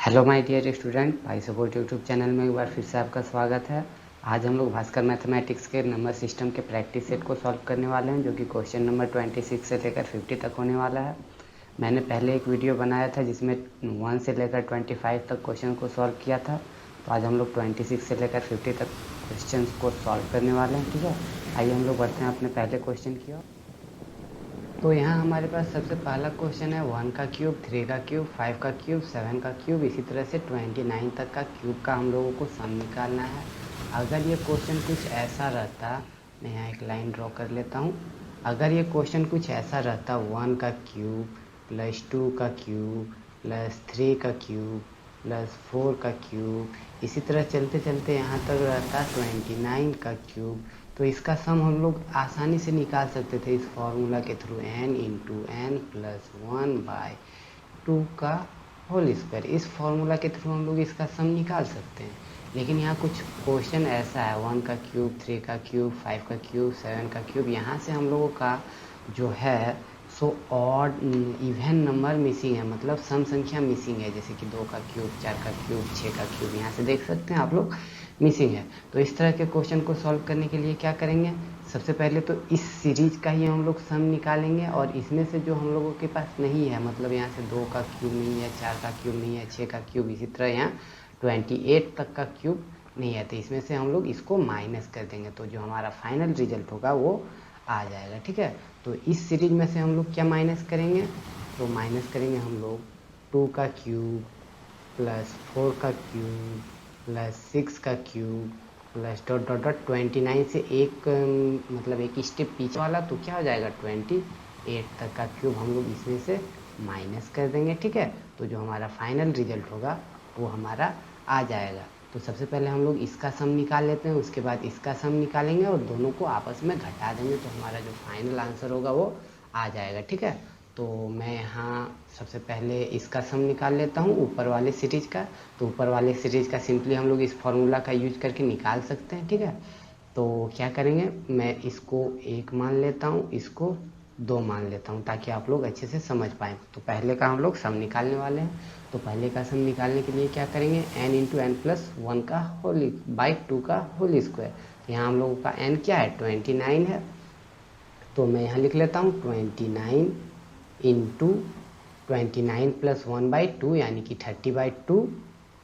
Hello my dear student, भाई support YouTube channel में एक बार फिर से आपका स्वागत है। आज हम लोग भास्कर मैथमेटिक्स के नंबर सिस्टम के प्रैक्टिस सेट को सॉल्व करने वाले हैं, जो कि क्वेश्चन नंबर 26 से लेकर 50 तक होने वाला है। मैंने पहले एक वीडियो बनाया था जिसमें 1 से लेकर 25 तक क्वेश्चन को सॉल्व किया था। तो आज हम लोग 26 से लेकर 50 तक क्वेश्चन को सॉल्व करने वाले हैं। ठीक है, आइए हम लोग बढ़ते हैं अपने पहले क्वेश्चन की ओर। तो यहाँ हमारे पास सबसे पहला क्वेश्चन है 1 का क्यूब, 3 का क्यूब, 5 का क्यूब, 7 का क्यूब, इसी तरह से 29 तक का क्यूब का हम लोगों को सम निकालना है। अगर ये क्वेश्चन कुछ ऐसा रहता, मैं यहाँ एक लाइन ड्रॉ कर लेता हूँ। अगर ये क्वेश्चन कुछ ऐसा रहता 1 का क्यूब प्लस 2 का क्यूब प्लस 3 का क्यूब प्लस 4 का क्यूब, इसी तरह चलते चलते यहाँ तक रहता 29 का क्यूब, तो इसका सम हम लोग आसानी से निकाल सकते थे इस फॉर्मूला के through, n into n plus 1/2 का होल स्क्वायर। इस फॉर्मूला के थ्रू हम लोग इसका सम निकाल सकते हैं। लेकिन यहाँ कुछ क्वेश्चन ऐसा है 1 का क्यूब, 3 का क्यूब, 5 का क्यूब, 7 का क्यूब, यहाँ से हम लोगों का जो है so odd even number missing है, मतलब सम संख्या मिसिंग है, जैसे कि 2 का क्यूब, 4 का क्यूब, 6 का क्यूब, यहाँ से देख सकते हैं आप लोग मिसिंग है। तो इस तरह के क्वेश्चन को सॉल्व करने के लिए क्या करेंगे, सबसे पहले तो इस सीरीज का ही हम लोग सम निकालेंगे, और इसमें से जो हम लोगों के पास नहीं है, मतलब यहाँ से 2 का क्यूब नहीं है, 4 का क्यूब नहीं है, 6 का क्यूब, इसी तरह यहाँ 28 तक का क्यूब नहीं है, तो इसमें से हम लोग इसको माइनस कर देंगे, तो जो हमारा फाइनल रिजल्ट होगा वो आ जाएगा। ठीक है, तो इस सीरीज में से हम लोग क्या माइनस करेंगे, तो माइनस करेंगे हम लोग 2 का क्यूब प्लस 4 का क्यूब प्लस 6 का cube plus dot dot dot 29 से एक मतलब एक स्टेप पीछे वाला, तो क्या हो जाएगा 28 तक का क्यूब हम लोग इसमें से माइनस कर देंगे। ठीक है, तो जो हमारा फाइनल रिजल्ट होगा वो हमारा आ जाएगा। तो सबसे पहले हम लोग इसका सम निकाल लेते हैं, उसके बाद इसका सम निकालेंगे और दोनों को आपस में घटा देंगे, तो हमारा जो फाइनल आंसर होगा वो आ जाएगा। ठीक है, तो मैं यहाँ सबसे पहले इसका सम निकाल लेता हूँ ऊपर वाले सीरीज का। तो ऊपर वाले सीरीज का सिंपली हम लोग इस फॉर्मूला का यूज करके निकाल सकते हैं। ठीक है, तो क्या करेंगे, मैं इसको 1 मान लेता हूँ, इसको 2 मान लेता हूँ, ताकि आप लोग अच्छे से समझ पाएँ। तो पहले का हम लोग सम निकालने वाले हैं। तो पहले का सम निकालने के लिए क्या करेंगे, n इंटू एन प्लस 1 का होल बाई 2 का होल स्क्वायर। तो यहाँ हम लोगों का n क्या है, 29 है, तो मैं यहाँ लिख लेता हूँ 29 इंटू 29 प्लस 1/2 यानी कि 30/2,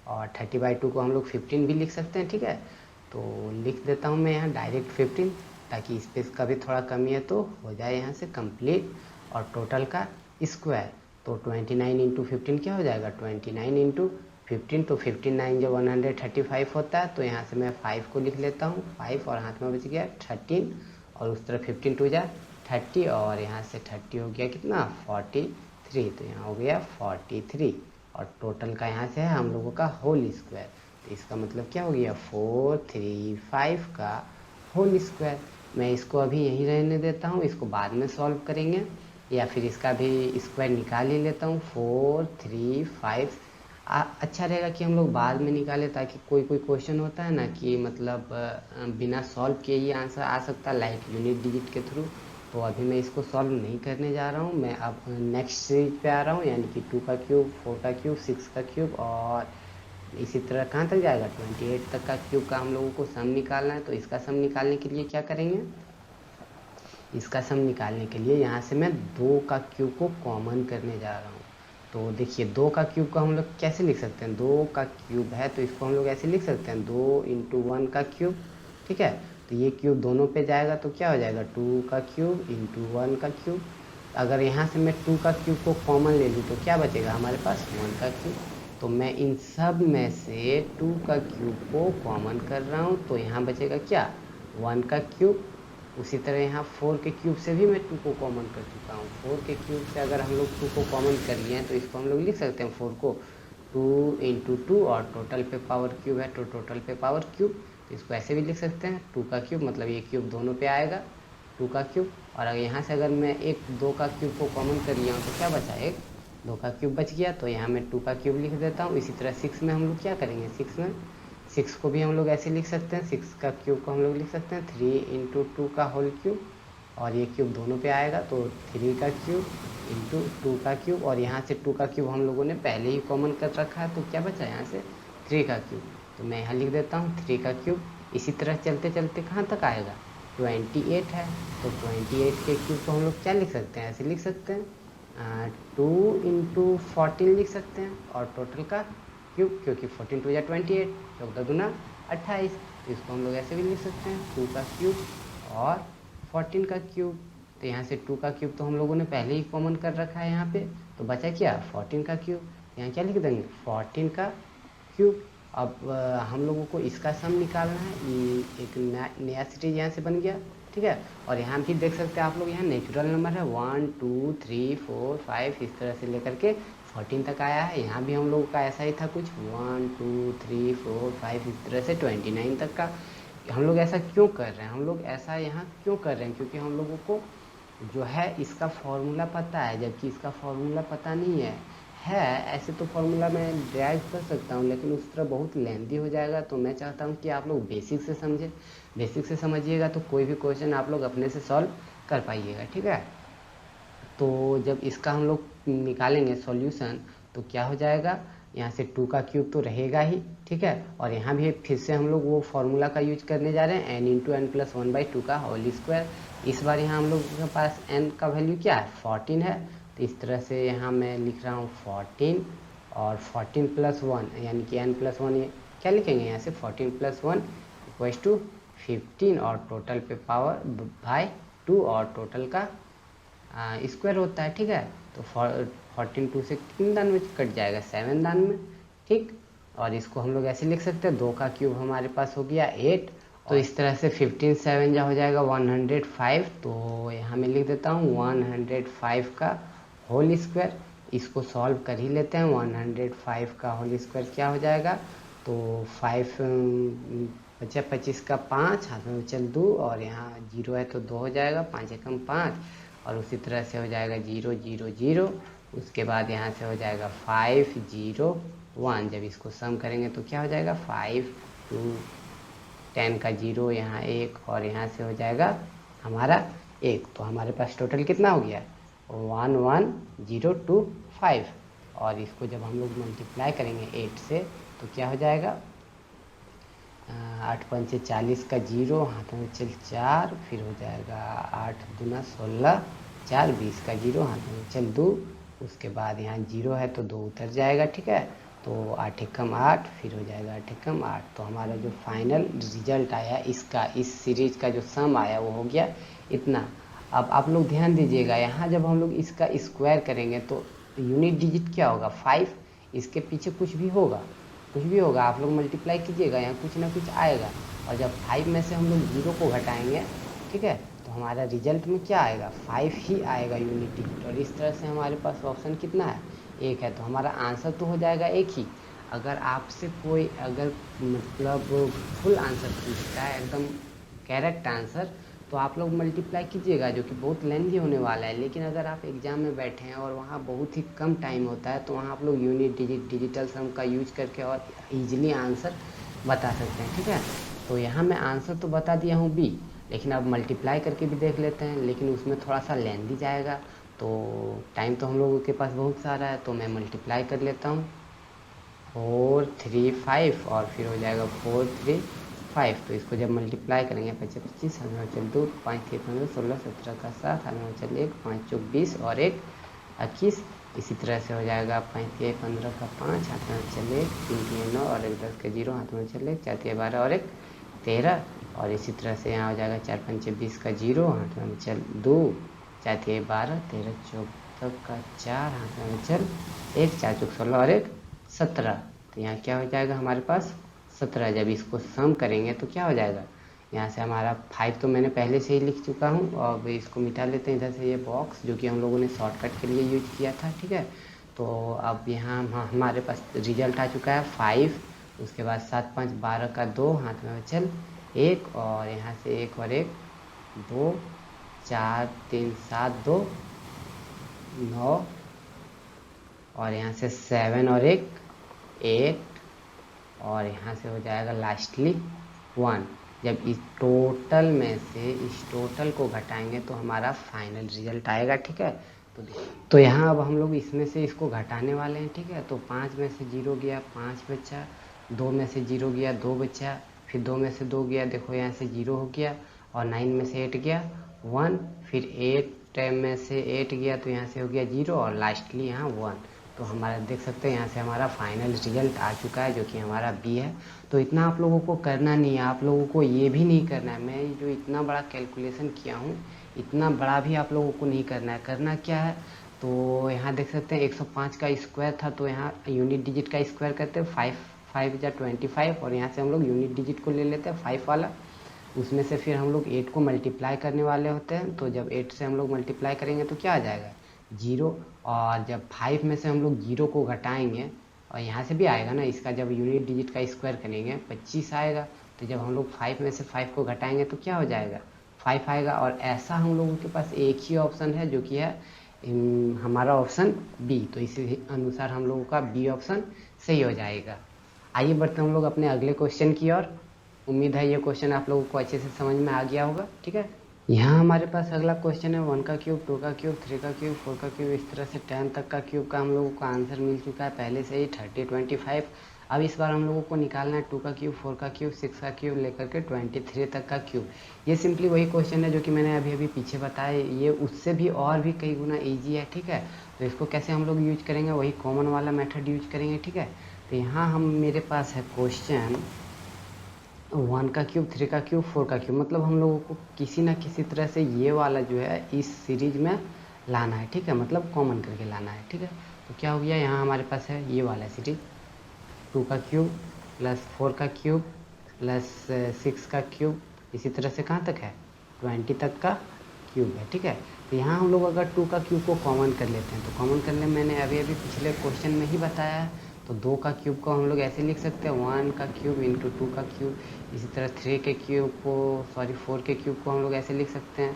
और 30/2 को हम लोग 15 भी लिख सकते हैं। ठीक है, तो लिख देता हूँ मैं यहाँ डायरेक्ट 15, ताकि स्पेस का भी थोड़ा कमी है तो हो जाए यहाँ से कंप्लीट, और टोटल का स्क्वायर। तो 29 इंटू 15 क्या हो जाएगा, 29 इंटू 15, तो 59 जो 135 होता है, तो यहाँ से मैं 5 को लिख लेता हूँ, 5 और हाथ में बच गया 13, और उस तरह 15 टू जा 30, और यहाँ से 30 हो गया कितना 43, तो यहाँ हो गया 43, और टोटल का यहाँ से है हम लोगों का होल स्क्वायर। तो इसका मतलब क्या हो गया 435 का होल स्क्वायर। मैं इसको अभी यहीं रहने देता हूँ, इसको बाद में सॉल्व करेंगे, या फिर इसका भी स्क्वायर निकाल ही लेता हूँ 435। अच्छा रहेगा कि हम लोग बाद में निकालें, ताकि कोई कोई क्वेश्चन होता है ना कि मतलब बिना सॉल्व किए ही आंसर आ सकता है, लाइक यूनिट डिजिट के थ्रू। तो अभी मैं इसको सॉल्व नहीं करने जा रहा हूँ, मैं अब नेक्स्ट सीरीज पे आ रहा हूँ, यानी कि 2 का क्यूब, 4 का क्यूब, 6 का क्यूब, और इसी तरह कहाँ तक जाएगा 28 तक का क्यूब का हम लोगों को सम निकालना है। तो इसका सम निकालने के लिए क्या करेंगे, इसका सम निकालने के लिए यहाँ से मैं 2 का क्यूब को कॉमन करने जा रहा हूँ। तो देखिए 2 का क्यूब को हम लोग कैसे लिख सकते हैं, 2 का क्यूब है तो इसको हम लोग ऐसे लिख सकते हैं 2 इंटू 1 का क्यूब। ठीक है, तो ये क्यूब दोनों पे जाएगा, तो क्या हो जाएगा 2 का क्यूब इंटू 1 का क्यूब। अगर यहाँ से मैं 2 का क्यूब को कॉमन ले लूँ तो क्या बचेगा हमारे पास 1 का क्यूब। तो मैं इन सब में से 2 का क्यूब को कॉमन कर रहा हूँ, तो यहाँ बचेगा क्या 1 का क्यूब। उसी तरह यहाँ 4 के क्यूब से भी मैं 2 को कॉमन कर चुका हूँ। 4 के क्यूब से अगर हम लोग 2 को कॉमन कर लिए हैं, तो इसको हम लोग लिख सकते हैं 4 को 2 इंटू 2, और टोटल पे पावर क्यूब है तो टोटल पे पावर क्यूब, तो इसको ऐसे भी लिख सकते हैं 2 का क्यूब, मतलब ये क्यूब दोनों पे आएगा 2 का क्यूब। और अगर यहाँ से अगर मैं एक 2 का क्यूब को कॉमन कर लिया हूँ तो क्या बचा, एक 2 का क्यूब बच गया, तो यहाँ मैं 2 का क्यूब लिख देता हूँ। इसी तरह 6 में हम लोग क्या करेंगे, 6 को भी हम लोग ऐसे लिख सकते हैं, 6 का क्यूब को हम लोग लिख सकते हैं 3 इंटू 2 का होल क्यूब, और ये क्यूब दोनों पे आएगा, तो 3 का क्यूब इंटू 2 का क्यूब, और यहाँ से 2 का क्यूब हम लोगों ने पहले ही कॉमन कर रखा है, तो क्या बचा यहाँ से 3 का क्यूब। तो मैं यहाँ लिख देता हूँ 3 का क्यूब। इसी तरह चलते चलते कहाँ तक आएगा, 28 है, तो 28 के क्यूब को हम लोग क्या लिख सकते हैं, ऐसे लिख सकते हैं 2 इंटू 14 लिख सकते हैं, और टोटल का क्यूब, क्योंकि 14 टू या 28, 14 दूना 28, तो इसको हम लोग ऐसे भी लिख सकते हैं 2 का क्यूब और 14 का क्यूब। तो यहाँ से 2 का क्यूब तो हम लोगों ने पहले ही कॉमन कर रखा है यहाँ पे, तो बचा क्या 14 का क्यूब। यहाँ क्या लिख देंगे 14 का क्यूब। अब हम लोगों को इसका सम निकालना है, ये एक नया सीरीज यहाँ से बन गया, ठीक है। और यहाँ भी देख सकते हैं आप लोग, यहाँ नेचुरल नंबर है 1 2 3 4 5 इस तरह से लेकर के 14 तक आया है। यहाँ भी हम लोगों का ऐसा ही था कुछ 1 2 3 4 5 इस तरह से 29 तक का। हम लोग ऐसा क्यों कर रहे हैं, हम लोग ऐसा यहाँ क्यों कर रहे हैं, क्योंकि हम लोगों को जो है इसका फॉर्मूला पता है, जबकि इसका फॉर्मूला पता नहीं है। ऐसे तो फॉर्मूला मैं ड्राइव कर सकता हूँ, लेकिन उस तरह बहुत लेंदी हो जाएगा, तो मैं चाहता हूँ कि आप लोग बेसिक से समझें। बेसिक से समझिएगा तो कोई भी क्वेश्चन आप लोग अपने से सॉल्व कर पाइएगा, ठीक है। तो जब इसका हम लोग निकालेंगे सॉल्यूशन, तो क्या हो जाएगा, यहाँ से 2 का क्यूब तो रहेगा ही, ठीक है। और यहाँ भी फिर से हम लोग वो फॉर्मूला का यूज करने जा रहे हैं, n इंटू एन प्लस 1/2 का होल स्क्वायर। इस बार यहाँ हम लोग के पास n का वैल्यू क्या है 14 है, तो इस तरह से यहाँ मैं लिख रहा हूँ 14 और 14 प्लस 1 यानी कि n प्लस 1, ये क्या लिखेंगे यहाँ से 14 प्लस 1 इक्वल्स टू 15, और टोटल पे पावर बाय 2, और टोटल का स्क्वायर होता है, ठीक है। तो 14 2 से कितने दान में कट जाएगा 7 दान में, ठीक। और इसको हम लोग ऐसे लिख सकते हैं 2 का क्यूब हमारे पास हो गया 8, तो इस तरह से 15 7 जा हो जाएगा 105। तो यहाँ मैं लिख देता हूँ 105 का होल स्क्वायर। इसको सॉल्व कर ही लेते हैं, 105 का होल स्क्वायर क्या हो जाएगा, तो 5 बचा 25 का 5 हाथ में चल 2, और यहाँ 0 है तो 2 हो जाएगा, 5 एकम 5, और उसी तरह से हो जाएगा 0 0 0। उसके बाद यहाँ से हो जाएगा 5 0 1। जब इसको सम करेंगे तो क्या हो जाएगा 5 2 10 का 0, यहाँ 1, और यहाँ से हो जाएगा हमारा 1। तो हमारे पास टोटल कितना हो गया 1 1 0 2 5। और इसको जब हम लोग मल्टीप्लाई करेंगे 8 से, तो क्या हो जाएगा 8 पंचे 40 का 0, हाथ में चल 4, फिर हो जाएगा 8 दूना 16, 4 20 का 0, हाथ में चल 2। उसके बाद यहाँ 0 है तो 2 उतर जाएगा, ठीक है। तो 8 एकम 8, फिर हो जाएगा 8 एकम 8। तो हमारा जो फाइनल रिजल्ट आया इसका, इस सीरीज का जो सम आया वो हो गया इतना। अब आप लोग ध्यान दीजिएगा, यहाँ जब हम लोग इसका स्क्वायर करेंगे तो यूनिट डिजिट क्या होगा 5, इसके पीछे कुछ भी होगा, कुछ भी होगा, आप लोग मल्टीप्लाई कीजिएगा, यहाँ कुछ ना कुछ आएगा। और जब 5 में से हम लोग 0 को घटाएंगे, ठीक है, तो हमारा रिजल्ट में क्या आएगा 5 ही आएगा यूनिट डिजिट। और इस तरह से हमारे पास ऑप्शन कितना है 1 है, तो हमारा आंसर तो हो जाएगा 1 ही। अगर आपसे कोई अगर मतलब फुल आंसर पूछता है, एकदम करेक्ट आंसर, तो आप लोग मल्टीप्लाई कीजिएगा, जो कि बहुत लेंथी होने वाला है। लेकिन अगर आप एग्जाम में बैठे हैं और वहाँ बहुत ही कम टाइम होता है, तो वहाँ आप लोग यूनिट डिजिट डिजिटल सम का यूज करके और इजीली आंसर बता सकते हैं, ठीक है। तो यहाँ मैं आंसर तो बता दिया हूँ बी, लेकिन अब मल्टीप्लाई करके भी देख लेते हैं, लेकिन उसमें थोड़ा सा लेंथी जाएगा, तो टाइम तो हम लोगों के पास बहुत सारा है, तो मैं मल्टीप्लाई कर लेता हूँ 4 3 5, और फिर हो जाएगा 4 3 5। तो इसको जब मल्टीप्लाई करेंगे 25 25 हमें चल 2 5 3 15 16 17 का 7 हमें चल 1 5 4 20 और 1 21। इसी तरह से हो जाएगा 5 3 15 का 5 हाथ में चल 1 3 3 9 और 1 10 का 0 हाथ में चल 1 4 3 12 और 1 13। और इसी तरह से यहाँ हो जाएगा 4 5 20 का 0 हाथ में चल 2 4 3 12 13 14 का 4 हाथ में चल 1 4 4 16 और 1 17। तो यहाँ क्या हो जाएगा हमारे पास 17। जब इसको सम करेंगे तो क्या हो जाएगा, यहाँ से हमारा 5 तो मैंने पहले से ही लिख चुका हूँ, और इसको मिटा लेते हैं इधर से ये बॉक्स, जो कि हम लोगों ने शॉर्टकट के लिए यूज किया था, ठीक है। तो अब यहाँ हमारे पास रिजल्ट आ चुका है 5। उसके बाद 7 5 12 का 2 हाथ में चल 1, और यहाँ से 1 और 1 2 4 3 7 2 9, और यहाँ से 7 और 1 8, और यहाँ से हो जाएगा लास्टली 1। जब इस टोटल में से इस टोटल को घटाएंगे तो हमारा फाइनल रिजल्ट आएगा। ठीक है, तो यहाँ अब हम लोग इसमें से इसको घटाने वाले हैं। ठीक है, तो 5 में से 0 गया 5 बचा, 2 में से 0 गया 2 बचा, फिर 2 में से 2 गया, देखो यहाँ से 0 हो गया, और 9 में से 8 गया 1, फिर 8 में से 8 गया तो यहाँ से हो गया 0, और लास्टली यहाँ 1। तो हमारा देख सकते हैं यहाँ से हमारा फाइनल रिजल्ट आ चुका है, जो कि हमारा बी है। तो इतना आप लोगों को करना नहीं है, आप लोगों को ये भी नहीं करना है, मैं जो इतना बड़ा कैलकुलेशन किया हूँ इतना बड़ा भी आप लोगों को नहीं करना है। करना क्या है, तो यहाँ देख सकते हैं 105 का स्क्वायर था, तो यहाँ यूनिट डिजिट का स्क्वायर करते हैं 5 5 या 25, और यहाँ से हम लोग यूनिट डिजिट को ले लेते हैं 5 वाला, उसमें से फिर हम लोग 8 को मल्टीप्लाई करने वाले होते हैं। तो जब 8 से हम लोग मल्टीप्लाई करेंगे तो क्या आ जाएगा 0, और जब 5 में से हम लोग 0 को घटाएंगे, और यहाँ से भी आएगा ना, इसका जब यूनिट डिजिट का स्क्वायर करेंगे 25 आएगा। तो जब हम लोग 5 में से 5 को घटाएंगे तो क्या हो जाएगा 5 आएगा। और ऐसा हम लोगों के पास एक ही ऑप्शन है, जो कि है हमारा ऑप्शन बी। तो इसी अनुसार हम लोगों का बी ऑप्शन सही हो जाएगा। आइए बढ़ते हम लोग अपने अगले क्वेश्चन की ओर। उम्मीद है ये क्वेश्चन आप लोगों को अच्छे से समझ में आ गया होगा। ठीक है, यहाँ हमारे पास अगला क्वेश्चन है 1 का क्यूब 2 का क्यूब 3 का क्यूब 4 का क्यूब, इस तरह से 10 तक का क्यूब का हम लोगों को आंसर मिल चुका है पहले से ही 30 25। अब इस बार हम लोगों को निकालना है 2 का क्यूब 4 का क्यूब 6 का क्यूब लेकर के 23 तक का क्यूब। ये सिंपली वही क्वेश्चन है जो कि मैंने अभी अभी पीछे बताया, ये उससे भी और भी कई गुना ईजी है। ठीक है, तो इसको कैसे हम लोग यूज करेंगे, वही कॉमन वाला मेथड यूज करेंगे। ठीक है, तो यहाँ हम मेरे पास है क्वेश्चन 1 का क्यूब 3 का क्यूब 4 का क्यूब, मतलब हम लोगों को किसी ना किसी तरह से ये वाला जो है इस सीरीज में लाना है। ठीक है, मतलब कॉमन करके लाना है। ठीक है, तो क्या हो गया, यहाँ हमारे पास है ये वाला सीरीज 2 का क्यूब प्लस 4 का क्यूब प्लस 6 का क्यूब, इसी तरह से कहाँ तक है 20 तक का क्यूब है। ठीक है, तो यहाँ हम लोग अगर 2 का क्यूब को कॉमन कर लेते हैं, तो कॉमन करने मैंने अभी अभी पिछले क्वेश्चन में ही बताया है। तो 2 का क्यूब को हम लोग ऐसे लिख सकते हैं 1 का क्यूब इंटू 2 का क्यूब, इसी तरह 3 के क्यूब को 4 के क्यूब को हम लोग ऐसे लिख सकते हैं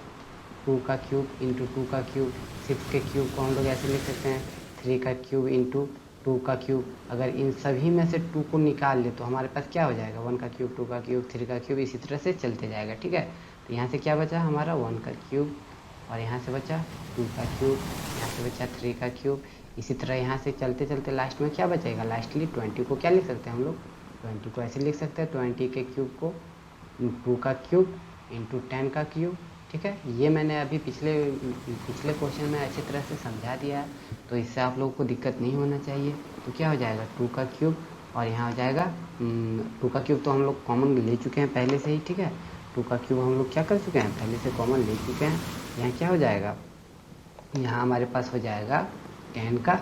2 का क्यूब इंटू 2 का क्यूब, 6 के क्यूब को हम लोग ऐसे लिख सकते हैं 3 का क्यूब इंटू 2 का क्यूब। अगर इन सभी में से 2 को निकाल ले तो हमारे पास क्या हो जाएगा 1 का क्यूब 2 का क्यूब 3 का क्यूब, इसी तरह से चलते जाएगा। ठीक है, तो यहाँ से क्या बचा हमारा 1 का क्यूब, और यहाँ से बचा 2 का क्यूब, यहाँ से बचा 3 का क्यूब, इसी तरह यहाँ से चलते चलते लास्ट में क्या बचेगा, लास्टली 20 को क्या लिख सकते हैं हम लोग 20 को ऐसे लिख सकते हैं 20 के क्यूब को 2 का क्यूब इंटू 10 का क्यूब। ठीक है, ये मैंने अभी पिछले क्वेश्चन में अच्छी तरह से समझा दिया है, तो इससे आप लोगों को दिक्कत नहीं होना चाहिए। तो क्या हो जाएगा 2 का क्यूब, और यहाँ हो जाएगा 2 का क्यूब तो हम लोग कॉमन ले चुके हैं पहले से ही। ठीक है, 2 का क्यूब हम लोग क्या कर चुके हैं, पहले से कॉमन ले चुके हैं। यहाँ क्या हो जाएगा, यहाँ हमारे पास हो जाएगा 10 का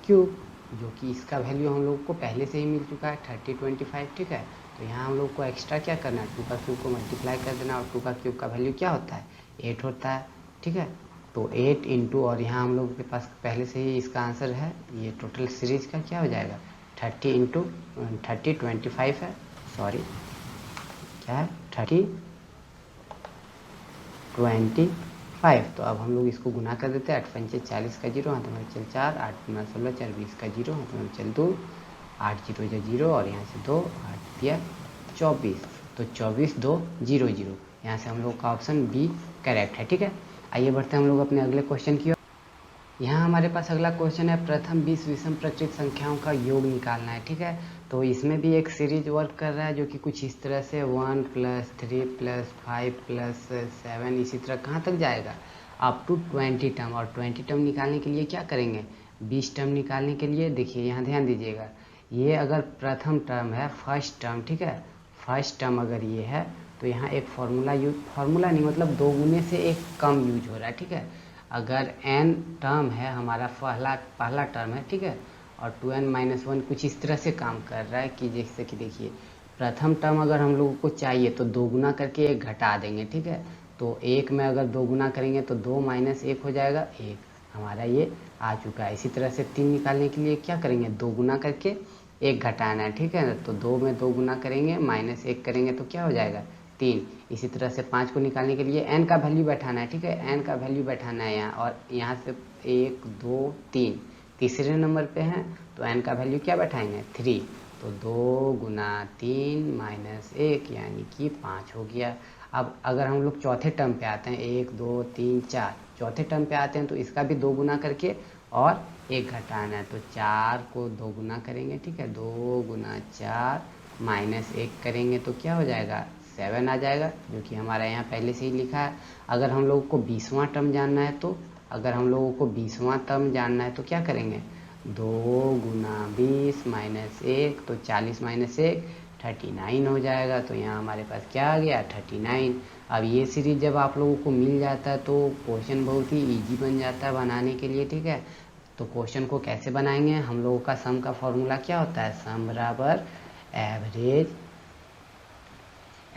क्यूब, जो कि इसका वैल्यू हम लोग को पहले से ही मिल चुका है 30 25। ठीक है, तो यहाँ हम लोग को एक्स्ट्रा क्या करना है 2 का क्यूब को मल्टीप्लाई कर देना, और 2 का क्यूब का वैल्यू क्या होता है 8 होता है। ठीक है, तो 8 इंटू, और यहाँ हम लोग के पास पहले से ही इसका आंसर है, ये टोटल सीरीज का क्या हो जाएगा 30 इंटू 30 25 है, सॉरी क्या है 30 25। तो अब हम लोग इसको गुना कर देते हैं, 8 पंचे 40 का 0, हाथ में चल 4, 8 9 16 4 20 का 0, हाथ में चल 2, 8 0 या 0, और यहाँ से 2 8 दिया 24, तो 24 2 0 0, यहाँ से हम लोग का ऑप्शन बी करेक्ट है। ठीक है, आइए बढ़ते हैं हम लोग अपने अगले क्वेश्चन की ओर। यहाँ हमारे पास अगला क्वेश्चन है प्रथम 20 विषम प्रकृत संख्याओं का योग निकालना है। ठीक है, तो इसमें भी एक सीरीज वर्क कर रहा है, जो कि कुछ इस तरह से 1 + 3 + 5 + 7, इसी तरह कहाँ तक जाएगा अप टू 20 टर्म। और 20 टर्म निकालने के लिए क्या करेंगे 20 टर्म निकालने के लिए, देखिए यहाँ ध्यान दीजिएगा, ये अगर प्रथम टर्म है फर्स्ट टर्म, ठीक है फर्स्ट टर्म अगर ये है, तो यहाँ एक फार्मूला नहीं, मतलब 2 गुने से एक कम यूज हो रहा है। ठीक है, अगर n टर्म है हमारा पहला टर्म है, ठीक है, और 2n - 1 कुछ इस तरह से काम कर रहा है कि जैसे कि देखिए प्रथम टर्म अगर हम लोगों को चाहिए तो 2 गुना करके 1 घटा देंगे। ठीक है, तो 1 में अगर 2 गुना करेंगे तो 2 - 1 हो जाएगा 1, हमारा ये आ चुका है। इसी तरह से 3 निकालने के लिए क्या करेंगे 2 गुना करके 1 घटाना है। ठीक है, तो 2 में 2 गुना करेंगे -1 करेंगे तो क्या हो जाएगा 3। इसी तरह से 5 को निकालने के लिए n का वैल्यू बैठाना है। ठीक है, n का वैल्यू बैठाना है यहाँ, और यहाँ से 1 2 3 तीसरे नंबर पे हैं, तो n का वैल्यू क्या बैठाएंगे 3, तो 2 गुना 3 माइनस 1 यानी कि 5 हो गया। अब अगर हम लोग चौथे टर्म पे आते हैं, 1 2 3 4, चौथे टर्म पे आते हैं तो इसका भी 2 गुना करके और 1 घटाना है, तो 4 को 2 गुना करेंगे, ठीक है, 2 गुना 4 माइनस 1 करेंगे तो क्या हो जाएगा, 7 आ जाएगा, जो कि हमारा यहाँ पहले से ही लिखा है। अगर हम लोगों को 20वां टर्म जानना है तो क्या करेंगे, 2 गुना 20 माइनस 1, तो 40 माइनस 1 39 हो जाएगा। तो यहाँ हमारे पास क्या आ गया, 39। अब ये सीरीज जब आप लोगों को मिल जाता है तो क्वेश्चन बहुत ही इजी बन जाता है बनाने के लिए, ठीक है। तो क्वेश्चन को कैसे बनाएंगे, हम लोगों का सम का फॉर्मूला क्या होता है, सम बराबर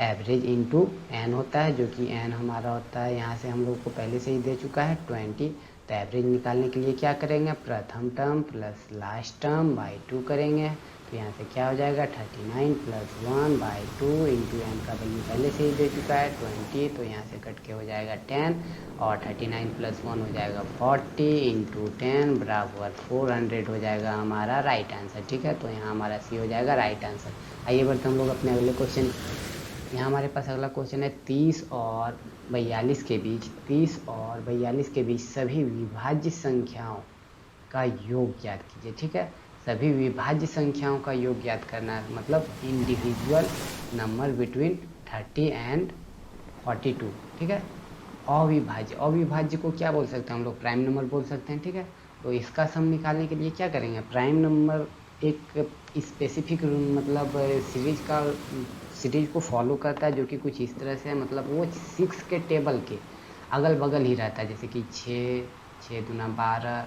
एवरेज इंटू एन होता है, जो कि एन हमारा होता है, यहाँ से हम लोग को पहले से ही दे चुका है 20। तो एवरेज निकालने के लिए क्या करेंगे, प्रथम term plus last term by 2 करेंगे। तो यहाँ से क्या हो जाएगा, 39 प्लस 1 बाई 2 इंटू एन का वैल्यू पहले से ही दे चुका है 20, तो यहाँ से कट के हो जाएगा 10, और 39 प्लस 1 हो जाएगा 40 इंटू 10 बराबर 400 हो जाएगा हमारा राइट आंसर, ठीक है। तो यहाँ हमारा सी हो जाएगा राइट आंसर। आइए बढ़ते हम लोग अपने अगले क्वेश्चन। यहाँ हमारे पास अगला क्वेश्चन है 30 और 42 के बीच सभी विभाज्य संख्याओं का योग ज्ञात कीजिए, ठीक है। सभी विभाज्य संख्याओं का योग ज्ञात करना है, मतलब इंडिविजुअल नंबर बिटवीन 30 एंड 42, ठीक है। अविभाज्य को क्या बोल सकते हैं हम लोग, प्राइम नंबर बोल सकते हैं, ठीक है। तो इसका सम निकालने के लिए क्या करेंगे, प्राइम नंबर एक स्पेसिफिक मतलब सीरीज को फॉलो करता है, जो कि कुछ इस तरह से, मतलब वो 6 के टेबल के अगल बगल ही रहता है, जैसे कि 6 दूना 12,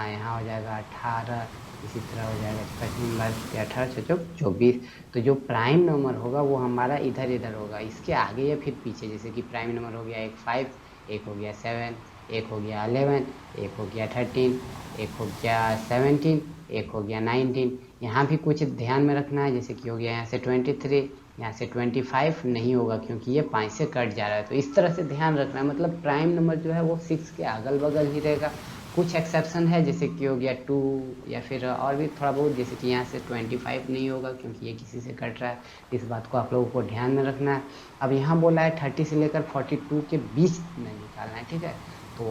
यहाँ हो जाएगा 18, इसी तरह हो जाएगा 18 24। तो जो प्राइम नंबर होगा वो हमारा इधर होगा, इसके आगे या फिर पीछे, जैसे कि प्राइम नंबर हो गया एक 5, एक हो गया 7, एक हो गया 11, एक हो गया 13, एक हो गया 17, एक हो गया 19। यहाँ भी कुछ ध्यान में रखना है, जैसे कि हो गया यहाँ से 23, यहाँ से 25 नहीं होगा क्योंकि ये 5 से कट जा रहा है, तो इस तरह से ध्यान रखना है। मतलब प्राइम नंबर जो है वो 6 के अगल बगल ही रहेगा। कुछ एक्सेप्शन है, जैसे कि हो गया 2 या फिर और भी थोड़ा बहुत, जैसे कि यहाँ से 25 नहीं होगा क्योंकि ये किसी से कट रहा है। इस बात को आप लोगों को ध्यान में रखना है। अब यहाँ बोला है 30 से लेकर 42 के बीच में निकालना है, ठीक है। तो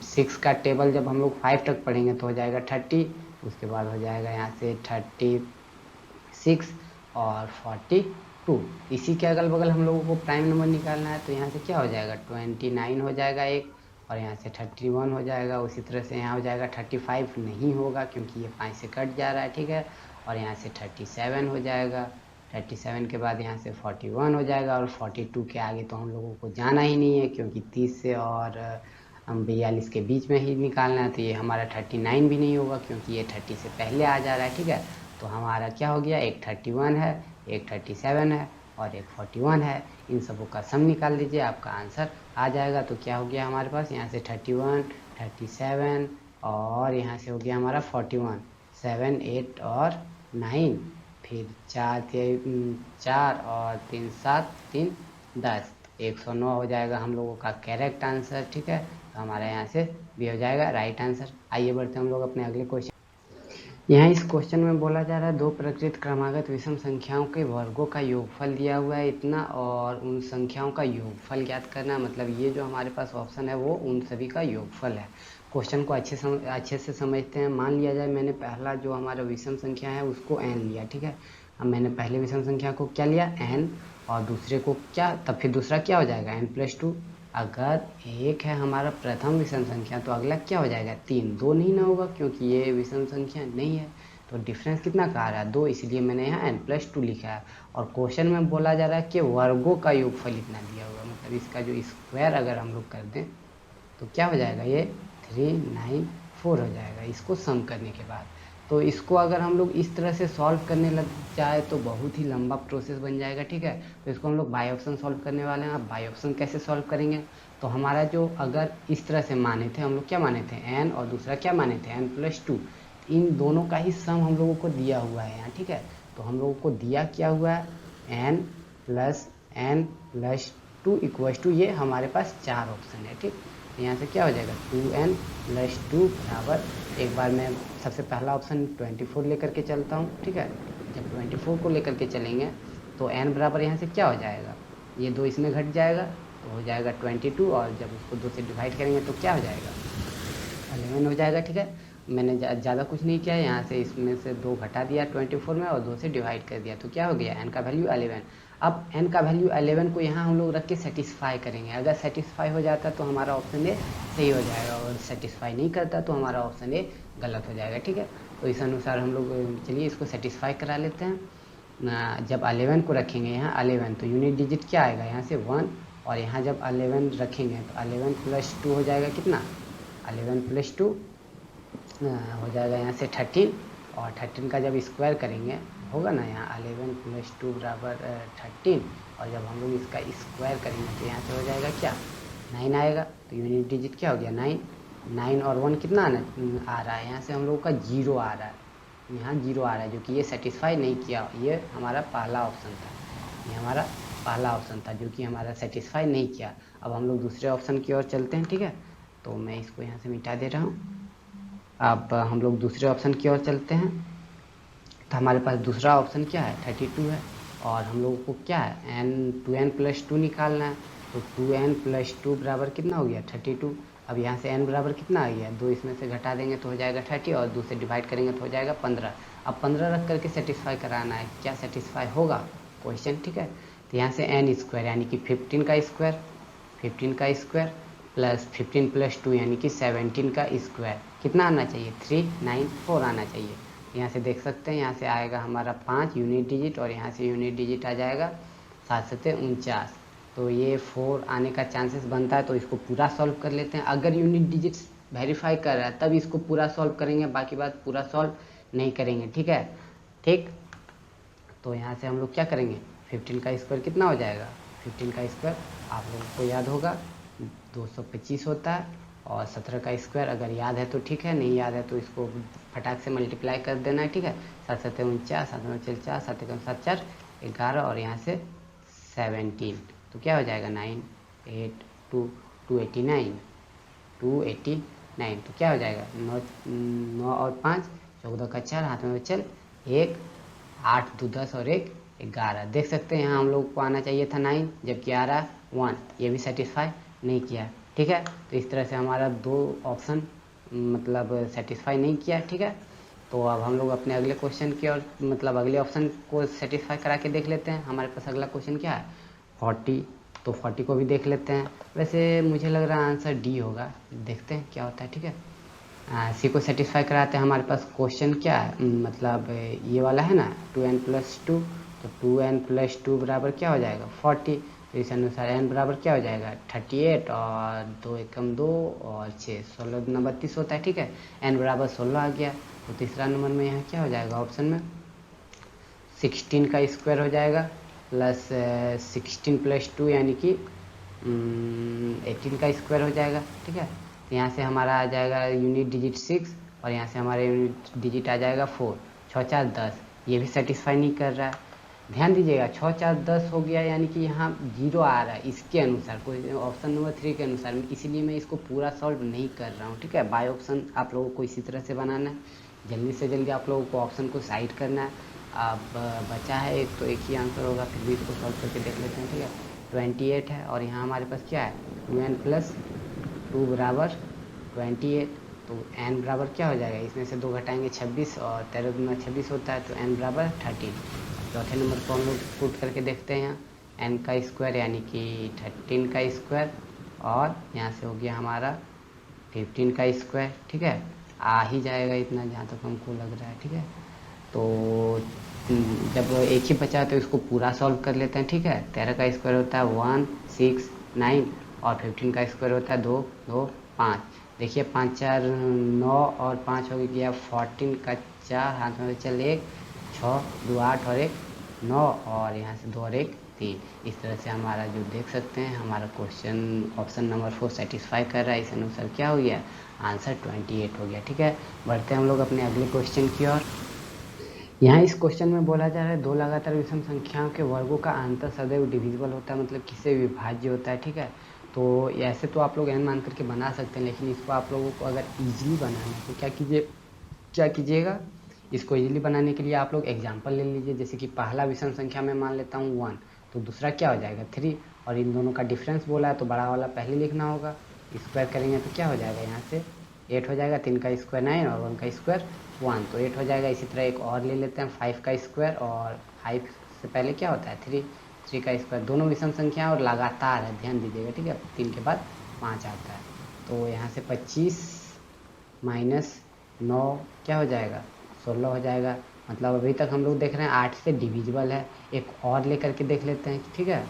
6 का टेबल जब हम लोग 5 तक पढ़ेंगे तो हो जाएगा 30, उसके बाद हो जाएगा यहाँ से 36 और 42। इसी के अगल बगल हम लोगों को प्राइम नंबर निकालना है, तो यहाँ से क्या हो जाएगा 29 हो जाएगा एक, और यहाँ से 31 हो जाएगा। उसी तरह से यहाँ हो जाएगा 35 नहीं होगा क्योंकि ये 5 से कट जा रहा है, ठीक है। और यहाँ से 37 हो जाएगा, 37 के बाद यहाँ से 41 हो जाएगा, और 42 के आगे तो हम लोगों को जाना ही नहीं है क्योंकि 30 से और 42 के बीच में ही निकालना है। तो ये हमारा 39 भी नहीं होगा क्योंकि ये 30 से पहले आ जा रहा है, ठीक है। तो हमारा क्या हो गया, एक 31 है, एक 37 है और एक 41 है। इन सबों का सम निकाल लीजिए, आपका आंसर आ जाएगा। तो क्या हो गया हमारे पास, यहाँ से 31, 37 और यहाँ से हो गया हमारा 41, 7 8 और 9, फिर 4 और 3 7 3 10, 109 हो जाएगा हम लोगों का करेक्ट आंसर, ठीक है। तो हमारा यहाँ से भी हो जाएगा राइट आंसर। आइए बढ़ते हम लोग अपने अगले क्वेश्चन। यहाँ इस क्वेश्चन में बोला जा रहा है दो प्रकृत क्रमागत विषम संख्याओं के वर्गों का योगफल दिया हुआ है इतना, और उन संख्याओं का योगफल ज्ञात करना, मतलब ये जो हमारे पास ऑप्शन है वो उन सभी का योगफल है। क्वेश्चन को अच्छे से समझते हैं। मान लिया जाए मैंने पहला जो हमारा विषम संख्या है उसको n लिया, ठीक है। अब मैंने पहले विषम संख्या को क्या लिया, n, और दूसरे को क्या, तब फिर दूसरा क्या हो जाएगा n+2। अगर एक है हमारा प्रथम विषम संख्या तो अगला क्या हो जाएगा 3, 2 नहीं ना होगा क्योंकि ये विषम संख्या नहीं है। तो डिफरेंस कितना कहा रहा है 2, इसलिए मैंने यहाँ n+2 लिखा है। और क्वेश्चन में बोला जा रहा है कि वर्गों का योगफल इतना दिया हुआ, मतलब इसका जो स्क्वायर अगर हम लोग कर दें तो क्या हो जाएगा, ये 394 हो जाएगा इसको सम करने के बाद। तो इसको अगर हम लोग इस तरह से सॉल्व करने लग जाए तो बहुत ही लंबा प्रोसेस बन जाएगा, ठीक है। तो इसको हम लोग बाय ऑप्शन सॉल्व करने वाले हैं। अब बाय ऑप्शन कैसे सॉल्व करेंगे, तो हमारा जो अगर इस तरह से माने थे हम लोग, क्या माने थे n, और दूसरा क्या माने थे n+2, इन दोनों का ही सम हम लोगों को दिया हुआ है यहाँ, ठीक है। तो हम लोगों को दिया क्या हुआ है, n+n+2 = ये हमारे पास 4 ऑप्शन है, ठीक। तो यहाँ से क्या हो जाएगा 2n + 2 बराबर, एक बार मैं सबसे पहला ऑप्शन 24 लेकर के चलता हूँ, ठीक है। जब 24 को लेकर के चलेंगे तो n बराबर यहाँ से क्या हो जाएगा, ये 2 इसमें घट जाएगा तो हो जाएगा 22, और जब उसको 2 से डिवाइड करेंगे तो क्या हो जाएगा 11 हो जाएगा, ठीक है। मैंने ज़्यादा कुछ नहीं किया, यहाँ से इसमें से 2 घटा दिया 24 में और 2 से डिवाइड कर दिया, तो क्या हो गया n का वैल्यू 11। अब n का वैल्यू 11 को यहाँ हम लोग रख के सेटिस्फाई करेंगे। अगर सेटिस्फाई हो जाता तो हमारा ऑप्शन ए सही हो जाएगा, और सेटिस्फाई नहीं करता तो हमारा ऑप्शन ए गलत हो जाएगा, ठीक है। तो इस अनुसार हम लोग चलिए इसको सेटिस्फाई करा लेते हैं। जब 11 को रखेंगे यहाँ 11, तो यूनिट डिजिट क्या आएगा यहाँ से 1, और यहाँ जब 11 रखेंगे तो 11 + 2 हो जाएगा कितना, 11 + 2 हो जाएगा यहाँ से 13, और 13 का जब स्क्वायर करेंगे होगा ना, यहाँ 11 + 2 बराबर 13, और जब हम लोग इसका स्क्वायर करेंगे तो यहाँ से हो जाएगा क्या 9 आएगा। तो यूनिट डिजिट क्या हो गया 9, 9 और 1 कितना आ रहा है, यहाँ से हम लोग का 0 आ रहा है, यहाँ 0 आ रहा है, जो कि ये सेटिस्फाई नहीं किया। ये हमारा पहला ऑप्शन था, ये हमारा पहला ऑप्शन था जो कि हमारा सेटिस्फाई नहीं किया। अब हम लोग दूसरे ऑप्शन की ओर चलते हैं, ठीक है। तो मैं इसको यहाँ से मिटा दे रहा हूँ। अब हम लोग दूसरे ऑप्शन की ओर चलते हैं। तो हमारे पास दूसरा ऑप्शन क्या है 32 है, और हम लोगों को क्या है 2n + 2 निकालना है। तो 2n + 2 बराबर कितना हो गया 32। अब यहाँ से n बराबर कितना आ गया, 2 इसमें से घटा देंगे तो हो जाएगा 30, और 2 से डिवाइड करेंगे तो हो जाएगा 15। अब 15 रख करके सेटिस्फाई कराना है, क्या सेटिस्फाई होगा क्वेश्चन, ठीक है। तो यहाँ से n² यानी कि 15 का स्क्वायर, 15 का स्क्वायर प्लस 15 + 2 यानी कि 17 का स्क्वायर कितना आना चाहिए 394 आना चाहिए। यहाँ से देख सकते हैं, यहाँ से आएगा हमारा 5 यूनिट डिजिट, और यहाँ से यूनिट डिजिट आ जाएगा 7 × 7 = 49। तो ये 4 आने का चांसेस बनता है, तो इसको पूरा सॉल्व कर लेते हैं। अगर यूनिट डिजिट्स वेरीफाई कर रहा है तब इसको पूरा सॉल्व करेंगे, बाकी बात पूरा सॉल्व नहीं करेंगे, ठीक है। ठीक, तो यहाँ से हम लोग क्या करेंगे 15 का स्क्वायर कितना हो जाएगा, 15 का स्क्वायर आप लोगों को याद होगा 225 होता है, और 17 का स्क्वायर अगर याद है तो ठीक है, नहीं याद है तो इसको फटाक से मल्टीप्लाई कर देना है, ठीक है। 7 × 7 = 49, 7 × 4 = 4, 7 × 7 = 4, 11, और यहाँ से 17, तो क्या हो जाएगा 9 8 2 289, 289, तो क्या हो जाएगा 9 और 5 14 का 4, हाथ में बचल 1, 8 2 10 और 1 11। देख सकते हैं यहाँ हम लोग को आना चाहिए था 9, जबकि आ रहा 1, ये भी सेटिस्फाई नहीं किया, ठीक है। तो इस तरह से हमारा 2 ऑप्शन मतलब सेटिस्फाई नहीं किया, ठीक है। तो अब हम लोग अपने अगले क्वेश्चन की और मतलब अगले ऑप्शन को सेटिस्फाई करा के देख लेते हैं। हमारे पास अगला क्वेश्चन क्या है 40, तो 40 को भी देख लेते हैं। वैसे मुझे लग रहा है आंसर डी होगा, देखते हैं क्या होता है, ठीक है। सी को सेटिस्फाई कराते हैं। हमारे पास क्वेश्चन क्या है मतलब ये वाला है ना 2n + 2, तो 2n + 2 बराबर क्या हो जाएगा 40। तो इस अनुसार n बराबर क्या हो जाएगा 38, और 2 × 2 और 6 16 × 32 होता है, ठीक है। n बराबर 16 आ गया। तो तीसरा नंबर में यहाँ क्या हो जाएगा ऑप्शन में 16 का स्क्वायर हो जाएगा, प्लस 16 + 2 यानी कि 18 का स्क्वायर हो जाएगा, ठीक है। तो यहाँ से हमारा आ जाएगा यूनिट डिजिट 6, और यहाँ से हमारा यूनिट डिजिट आ जाएगा 4, 6 4 10, ये भी सेटिस्फाई नहीं कर रहा है। ध्यान दीजिएगा 6 4 10 हो गया, यानी कि यहाँ 0 आ रहा है इसके अनुसार, कोई ऑप्शन नंबर 3 के अनुसार, इसीलिए मैं इसको पूरा सॉल्व नहीं कर रहा हूँ, ठीक है। बाय ऑप्शन आप लोगों को इसी तरह से बनाना है, जल्दी से जल्दी आप लोगों को ऑप्शन को साइड करना है। अब बचा है एक, तो एक ही आंसर होगा, फिर भी इसको सॉल्व करके देख लेते हैं, ठीक है। 28 है, और यहाँ हमारे पास क्या है 2n + 2 बराबर 28, तो n बराबर क्या हो जाएगा, इसमें से 2 घटाएंगे 26, और 13 × 26 होता है, तो n बराबर 13। चौथे नंबर को हम लोग पुट करके देखते हैं, यहाँ n का स्क्वायर यानी कि 13 का स्क्वायर, और यहाँ से हो गया हमारा 15 का स्क्वायर, ठीक है। आ ही जाएगा इतना जहाँ तक हमको लग रहा है, ठीक है। तो जब एक ही बचा तो इसको पूरा सॉल्व कर लेते हैं, ठीक है। 13 का स्क्वायर होता है 1 6 9, और 15 का स्क्वायर होता है 2 2 5। देखिए 5 4 9 और 5 हो गया 14 का 4, हाथ में चल 1 6 2 8 और 1 9, और यहाँ से 2 और 1 3। इस तरह से हमारा जो देख सकते हैं हमारा क्वेश्चन ऑप्शन नंबर 4 सेटिस्फाई कर रहा है। इस अनुसार क्या हो गया आंसर 28 हो गया, ठीक है। बढ़ते हैं हम लोग अपने अगले क्वेश्चन की ओर। यहाँ इस क्वेश्चन में बोला जा रहा है 2 लगातार विषम संख्याओं के वर्गों का अंतर सदैव डिविजिबल होता है, मतलब किससे विभाज्य होता है, ठीक है। तो ऐसे तो आप लोग n मान करके बना सकते हैं, लेकिन इसको आप लोगों को अगर ईजिली बनाना है तो क्या कीजिएगा, इसको ईजिली बनाने के लिए आप लोग एग्जाम्पल ले लीजिए। जैसे कि पहला विषम संख्या में मान लेता हूँ 1, तो दूसरा क्या हो जाएगा 3, और इन दोनों का डिफरेंस बोला है तो बड़ा वाला पहले लिखना होगा। स्क्वायर करेंगे तो क्या हो जाएगा, यहाँ से 8 हो जाएगा, 3 का स्क्वायर 9 और 1 का स्क्वायर 1, तो 8 हो जाएगा। इसी तरह एक और ले लेते हैं 5 का स्क्वायर, और 5 से पहले क्या होता है 3 का स्क्वायर। दोनों विषम संख्या और लगातार है, ध्यान दीजिएगा, ठीक है। 3 के बाद 5 आता है, तो यहाँ से 25 माइनस 9 क्या हो जाएगा 16 हो जाएगा। मतलब अभी तक हम लोग देख रहे हैं 8 से डिविजिबल है। एक और ले करके देख लेते हैं, ठीक है।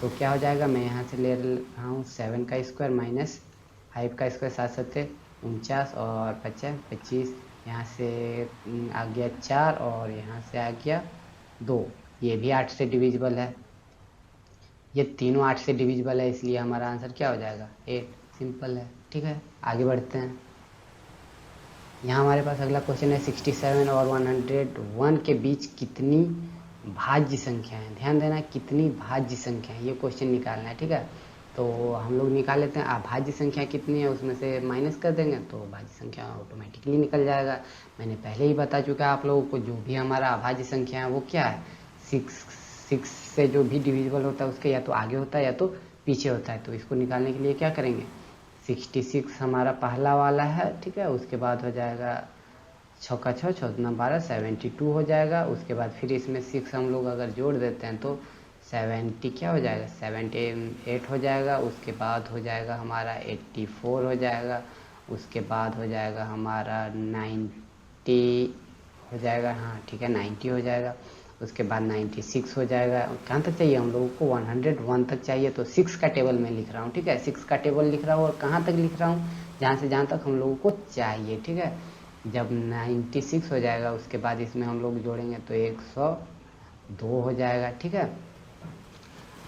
तो क्या हो जाएगा, मैं यहाँ से ले रहा हूँ 7 का स्क्वायर माइनस 5 का स्क्वायर, 7 7 49 और 50 25, यहाँ से आ गया 4 और यहाँ से आ गया 2। ये भी 8 से डिविजिबल है, ये तीनों 8 से डिविजिबल है, इसलिए हमारा आंसर क्या हो जाएगा 8। सिंपल है, ठीक है। आगे बढ़ते हैं। यहाँ हमारे पास अगला क्वेश्चन है 67 और 101 के बीच कितनी भाज्य संख्या है। ध्यान देना, कितनी भाज्य संख्या है, ये क्वेश्चन निकालना है, ठीक है। तो हम लोग निकाल लेते हैं। अभाज्य संख्या कितनी है उसमें से माइनस कर देंगे तो भाज्य संख्या ऑटोमेटिकली निकल जाएगा। मैंने पहले ही बता चुका है आप लोगों को, जो भी हमारा अभाज्य संख्या है वो क्या है 6 से जो भी डिविजिबल होता है उसके या तो आगे होता है या तो पीछे होता है। तो इसको निकालने के लिए क्या करेंगे, 66 हमारा पहला वाला है, ठीक है। उसके बाद हो जाएगा 6 का 6 6 दूना 12 72 हो जाएगा। उसके बाद फिर इसमें 6 हम लोग अगर जोड़ देते हैं तो 70 क्या हो जाएगा 78 हो जाएगा। उसके बाद हो जाएगा हमारा 84 हो जाएगा। उसके बाद हो जाएगा हमारा 90 हो जाएगा, हाँ ठीक है 90 हो जाएगा। उसके बाद 96 हो जाएगा। कहाँ तक चाहिए हम लोगों को 101 तक चाहिए, तो 6 का टेबल में लिख रहा हूँ, ठीक है। 6 का टेबल लिख रहा हूँ और कहाँ तक लिख रहा हूँ, जहाँ से जहाँ तक हम लोगों को चाहिए, ठीक है। जब 96 हो जाएगा उसके बाद इसमें हम लोग जोड़ेंगे तो 102 हो जाएगा, ठीक है।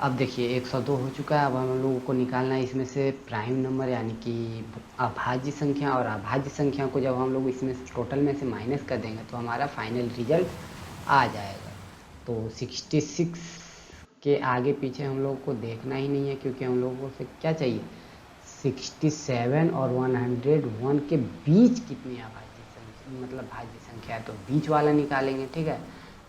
अब देखिए 102 हो चुका है। अब हम लोगों को निकालना है इसमें से प्राइम नंबर यानी कि अभाज्य संख्या, और अभाज्य संख्या को जब हम लोग इसमें टोटल में से माइनस कर देंगे तो हमारा फाइनल रिजल्ट आ जाएगा। तो 66 के आगे पीछे हम लोग को देखना ही नहीं है, क्योंकि हम लोगों को क्या चाहिए 67 और 101 के बीच कितनी अभाज्य संख्या मतलब भाज्य संख्या है, तो बीच वाला निकालेंगे, ठीक है।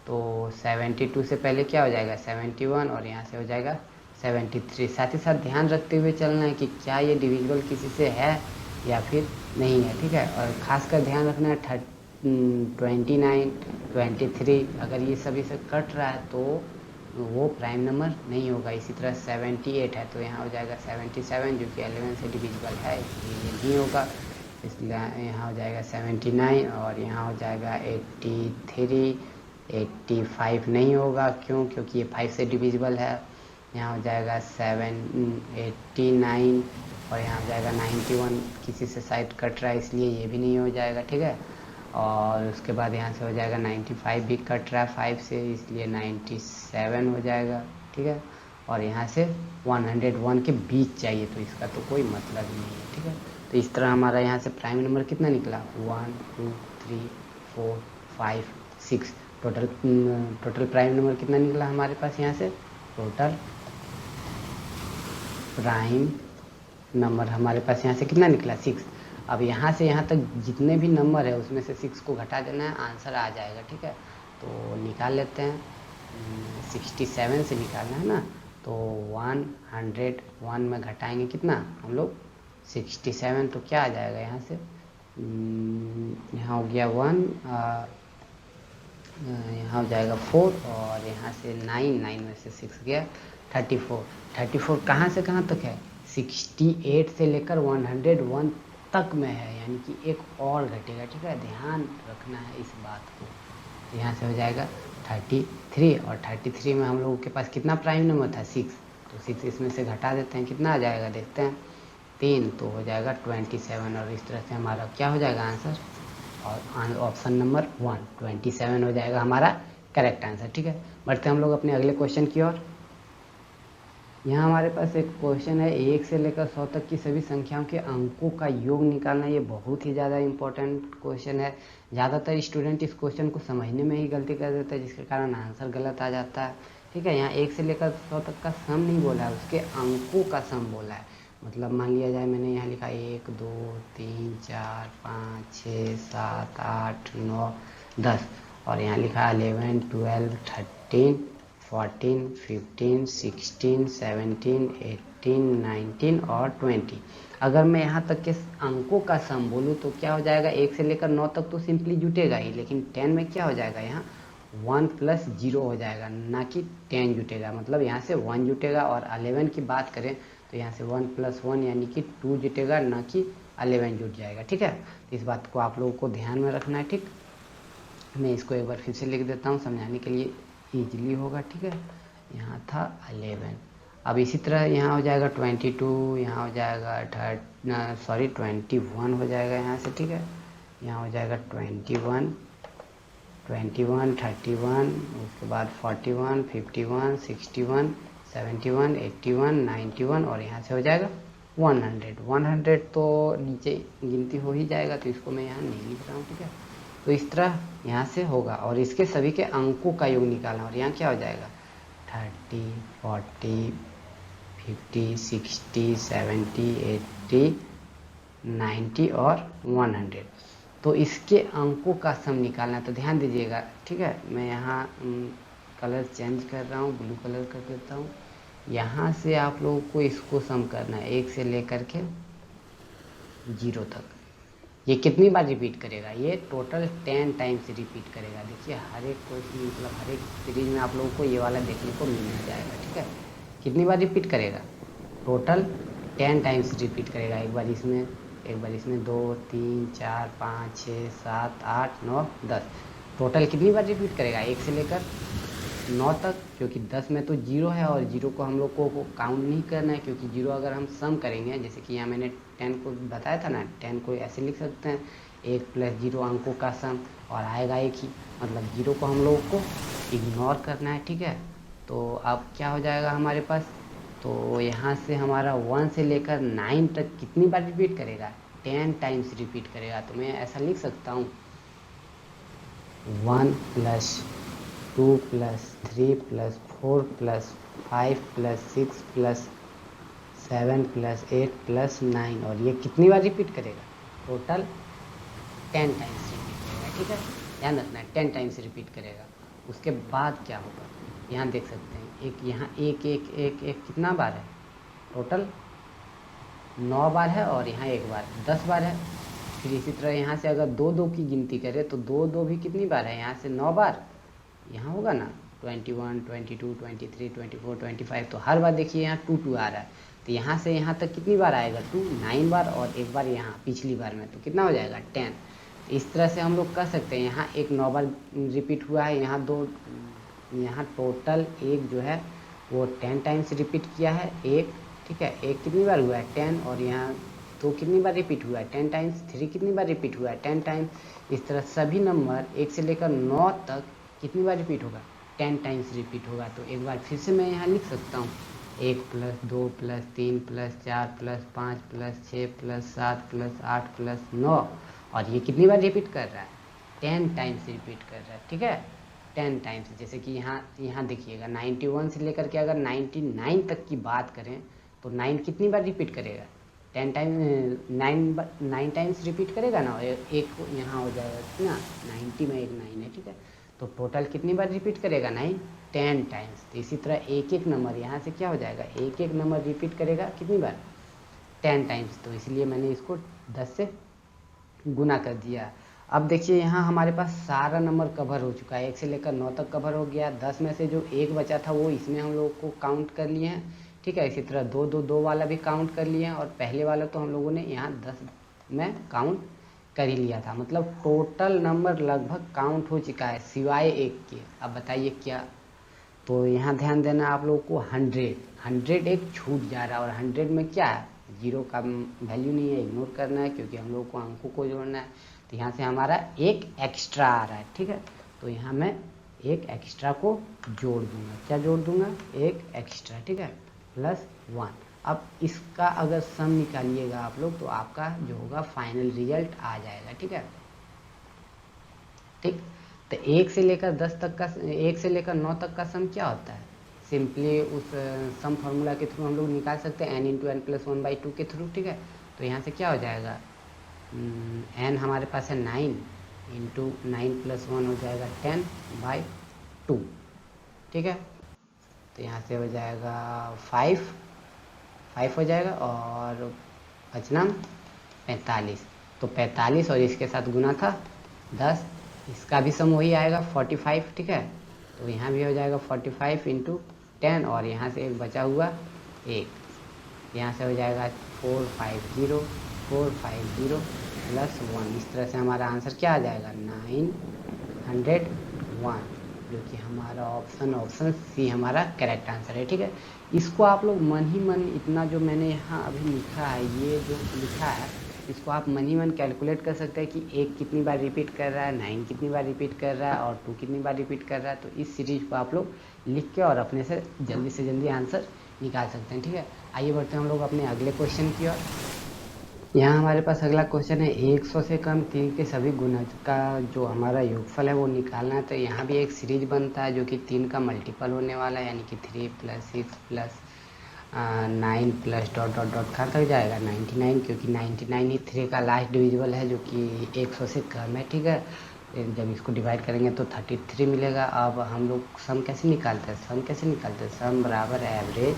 तो 72 से पहले क्या हो जाएगा 71 और यहाँ से हो जाएगा 73। साथ ही साथ ध्यान रखते हुए चलना है कि क्या ये डिविजिबल किसी से है या फिर नहीं है, ठीक है। और खासकर ध्यान रखना है 29 23 अगर ये सभी से कट रहा है तो वो प्राइम नंबर नहीं होगा। इसी तरह 78 है तो यहाँ हो जाएगा 77, जो कि 11 से डिविजिबल है इसलिए ये नहीं होगा। इसलिए यहाँ हो जाएगा 79 और यहाँ हो जाएगा 83। 85 नहीं होगा, क्यों, क्योंकि ये 5 से डिविजिबल है। यहाँ हो जाएगा 89 और यहाँ हो जाएगा 91, किसी से साइड कट रहा है इसलिए ये भी नहीं हो जाएगा, ठीक है। और उसके बाद यहाँ से हो जाएगा 95 भी कट रहा है 5 से, इसलिए 97 हो जाएगा, ठीक है। और यहाँ से 101 के बीच चाहिए, तो इसका तो कोई मतलब ही नहीं है, ठीक है। तो इस तरह हमारा यहाँ से प्राइम नंबर कितना निकला 1 2 3 4 5 6। टोटल प्राइम नंबर कितना निकला हमारे पास, यहाँ से टोटल प्राइम नंबर हमारे पास यहाँ से कितना निकला 6। अब यहाँ से यहाँ तक जितने भी नंबर है उसमें से 6 को घटा देना है, आंसर आ जाएगा, ठीक है। तो निकाल लेते हैं, 67 से निकालना है ना, तो 101 में घटाएंगे कितना हम लोग 67, तो क्या आ जाएगा यहाँ से यहाँ हो गया 1, यहाँ हो जाएगा 4 और यहाँ से 9 में से 6 गया 34 कहाँ से कहाँ तक है 68 से लेकर 101 तक में है, यानी कि एक और घटेगा, ठीक है। ध्यान रखना है इस बात को। तो यहाँ से हो जाएगा 33 और 33 में हम लोगों के पास कितना प्राइम नंबर था 6, तो 6 इसमें से घटा देते हैं, कितना आ जाएगा देखते हैं 3, तो हो जाएगा 27। और इस तरह से हमारा क्या हो जाएगा आंसर, और ऑप्शन नंबर 1 27 हो जाएगा हमारा करेक्ट आंसर, ठीक है। बढ़ते हम लोग अपने अगले क्वेश्चन की ओर। यहाँ हमारे पास एक क्वेश्चन है 1 से लेकर 100 तक की सभी संख्याओं के अंकों का योग निकालना। ये बहुत ही ज़्यादा इम्पोर्टेंट क्वेश्चन है। ज़्यादातर स्टूडेंट इस क्वेश्चन को समझने में ही गलती कर देते हैं, जिसके कारण आंसर गलत आ जाता है, ठीक है। यहाँ 1 से लेकर 100 तक का सम नहीं बोला है, उसके अंकों का सम बोला है। मतलब मान लिया जाए मैंने यहाँ लिखा 1 2 3 4 5 6 7 8 9 10 और यहाँ लिखा 11 12 13 14 15 16 17 18 19 और 20। अगर मैं यहाँ तक के अंकों का सम बोलूँ तो क्या हो जाएगा, 1 से लेकर 9 तक तो सिंपली जुटेगा ही, लेकिन 10 में क्या हो जाएगा, यहाँ 1 + 0 हो जाएगा, ना कि 10 जुटेगा। मतलब यहाँ से 1 जुटेगा। और 11 की बात करें तो यहाँ से 1 + 1 यानी कि 2 जुटेगा, ना कि 11 जुट जाएगा। ठीक है, तो इस बात को आप लोगों को ध्यान में रखना है। ठीक, मैं इसको एक बार फिर से लिख देता हूँ समझाने के लिए ईजिली होगा। ठीक है, यहाँ था 11। अब इसी तरह यहाँ हो जाएगा 22, यहाँ हो जाएगा 21 हो जाएगा यहाँ से। ठीक है, यहाँ हो जाएगा 21 21 31, उसके बाद 41 51 61 71 81 91 और यहाँ से हो जाएगा 100 तो नीचे गिनती हो ही जाएगा, तो इसको मैं यहाँ नहीं लिख रहा हूँ। ठीक है, तो इस तरह यहाँ से होगा और इसके सभी के अंकों का योग निकालना। और यहाँ क्या हो जाएगा 30 40 50 60 70 80 90 और 100। तो इसके अंकों का सम निकालना, तो ध्यान दीजिएगा। ठीक है, मैं यहाँ कलर चेंज कर रहा हूँ, ब्लू कलर कर देता हूँ। यहाँ से आप लोगों को इसको सम करना है 1 से लेकर के 0 तक। ये कितनी बार रिपीट करेगा, ये टोटल 10 टाइम्स रिपीट करेगा। देखिए हर एक क्वेश्चन मतलब हर एक सीरीज में आप लोगों को ये वाला देखने को मिल जाएगा। ठीक है, कितनी बार रिपीट करेगा, टोटल 10 टाइम्स रिपीट करेगा। एक बार इसमें 2 3 4 5 6 7 8 9 10। टोटल कितनी बार रिपीट करेगा, 1 से लेकर 9 तक, क्योंकि 10 में तो 0 है और 0 को हम लोग को काउंट नहीं करना है, क्योंकि 0 अगर हम सम करेंगे, जैसे कि यहाँ मैंने 10 को बताया था ना, 10 को ऐसे लिख सकते हैं 1 + 0 अंकों का सम और आएगा 1 ही। मतलब 0 को हम लोग को इग्नोर करना है। ठीक है, तो अब क्या हो जाएगा हमारे पास, तो यहाँ से हमारा 1 से लेकर 9 तक कितनी बार रिपीट करेगा, 10 टाइम्स रिपीट करेगा। तो मैं ऐसा लिख सकता हूँ 1 + 2 + 3 + 4 + 5 + 6 + 7 + 8 + 9 और ये कितनी बार रिपीट करेगा, टोटल 10 टाइम्स रिपीट करेगा। ठीक है, ध्यान रखना है 10 टाइम्स रिपीट करेगा। उसके बाद क्या होगा, यहाँ देख सकते हैं यहाँ एक एक एक एक कितना बार है, टोटल 9 बार है और यहाँ 1 बार 10 बार है। फिर इसी तरह यहाँ से अगर 2 2 की गिनती करें तो 2 2 भी कितनी बार है, यहाँ से 9 बार, यहाँ होगा ना 21 22 23 24 25। तो हर बार देखिए यहाँ 2 2 आ रहा है, तो यहाँ से यहाँ तक कितनी बार आएगा 2 9 बार और 1 बार यहाँ पिछली बार में, तो कितना हो जाएगा 10। इस तरह से हम लोग कर सकते हैं। यहाँ एक 9 बार रिपीट हुआ है, यहाँ 2, यहाँ टोटल एक जो है वो 10 टाइम्स रिपीट किया है एक। ठीक है, एक कितनी बार हुआ है 10 और यहाँ 2 कितनी बार रिपीट हुआ है 10 टाइम्स, 3 कितनी बार रिपीट हुआ है 10 टाइम्स। इस तरह सभी नंबर 1 से लेकर 9 तक कितनी बार रिपीट होगा, 10 टाइम्स रिपीट होगा। तो एक बार फिर से मैं यहाँ लिख सकता हूँ 1 + 2 + 3 + 4 + 5 + 6 + 7 + 8 + 9 और ये कितनी बार रिपीट कर रहा है, 10 टाइम्स रिपीट कर रहा है। ठीक है, 10 टाइम्स। जैसे कि यहाँ देखिएगा 91 से लेकर के अगर 99 तक की बात करें तो 9 कितनी बार रिपीट करेगा, 10 टाइम 9 टाइम्स रिपीट करेगा ना, एक यहाँ हो जाएगा कितना 90 में एक 9 है। ठीक है, तो टोटल कितनी बार रिपीट करेगा 9 10 टाइम्स। तो इसी तरह एक एक नंबर यहाँ से क्या हो जाएगा, एक एक नंबर रिपीट करेगा कितनी बार 10 टाइम्स। तो इसलिए मैंने इसको 10 से गुना कर दिया। अब देखिए यहाँ हमारे पास सारा नंबर कवर हो चुका है, 1 से लेकर 9 तक कवर हो गया। 10 में से जो एक बचा था वो इसमें हम लोग को काउंट कर लिए हैं। ठीक है, इसी तरह 2 2 2 वाला भी काउंट कर लिए हैं और पहले वाला तो हम लोगों ने यहाँ 10 में काउंट कर ही लिया था। मतलब टोटल नंबर लगभग काउंट हो चुका है सिवाय एक के। अब बताइए क्या, तो यहाँ ध्यान देना आप लोगों को 100 एक छूट जा रहा है और 100 में क्या है, 0 का वैल्यू नहीं है, इग्नोर करना है क्योंकि हम लोग को अंकों को जोड़ना है। तो यहाँ से हमारा एक एक्स्ट्रा आ रहा है। ठीक है, तो यहाँ मैं एक एक्स्ट्रा को जोड़ दूंगा, क्या जोड़ दूंगा, एक एक्स्ट्रा। ठीक है, +1। अब इसका अगर सम निकालिएगा आप लोग तो आपका जो होगा फाइनल रिजल्ट आ जाएगा। ठीक है, ठीक, तो 1 से लेकर 10 तक का 1 से लेकर 9 तक का सम क्या होता है सिंपली उस सम फार्मूला के थ्रू हम लोग निकाल सकते हैं, n इंटू एन प्लस 1/2 के थ्रू, ठीक है। तो यहाँ से क्या हो जाएगा, n हमारे पास है 9 इंटू 9 प्लस 1 हो जाएगा 10/2, ठीक है। तो यहाँ से हो जाएगा 5 हो जाएगा और बचना 45। तो 45 और इसके साथ गुना था 10, इसका भी सम वही आएगा 45, ठीक है। तो यहाँ भी हो जाएगा 45 इंटू 10 और यहाँ से एक बचा हुआ 1, यहाँ से हो जाएगा 450 प्लस 1। इस तरह से हमारा आंसर क्या आ जाएगा 901, जो कि हमारा ऑप्शन सी हमारा करेक्ट आंसर है, ठीक है। इसको आप लोग मन ही मन, इतना जो मैंने यहाँ अभी लिखा है, ये जो लिखा है, इसको आप मन ही मन कैलकुलेट कर सकते हैं कि 1 कितनी बार रिपीट कर रहा है, 9 कितनी बार रिपीट कर रहा है और 2 कितनी बार रिपीट कर रहा है। तो इस सीरीज को आप लोग लिख के और अपने से जल्दी आंसर निकाल सकते हैं, ठीक है। आइए बढ़ते हैं हम लोग अपने अगले क्वेश्चन की ओर। यहाँ हमारे पास अगला क्वेश्चन है 100 से कम 3 के सभी गुणज का जो हमारा योगफल है वो निकालना है। तो यहाँ भी एक सीरीज बनता है जो कि 3 का मल्टीपल होने वाला है, यानी कि 3 + 6 + 9 प्लस डॉट डॉट डॉट कहाँ तक जाएगा 99, क्योंकि 99 ही 3 का लास्ट डिविजिबल है जो कि 100 से कम है, ठीक है। जब इसको डिवाइड करेंगे तो 33 मिलेगा। अब हम लोग सम कैसे निकालते हैं, सम बराबर एवरेज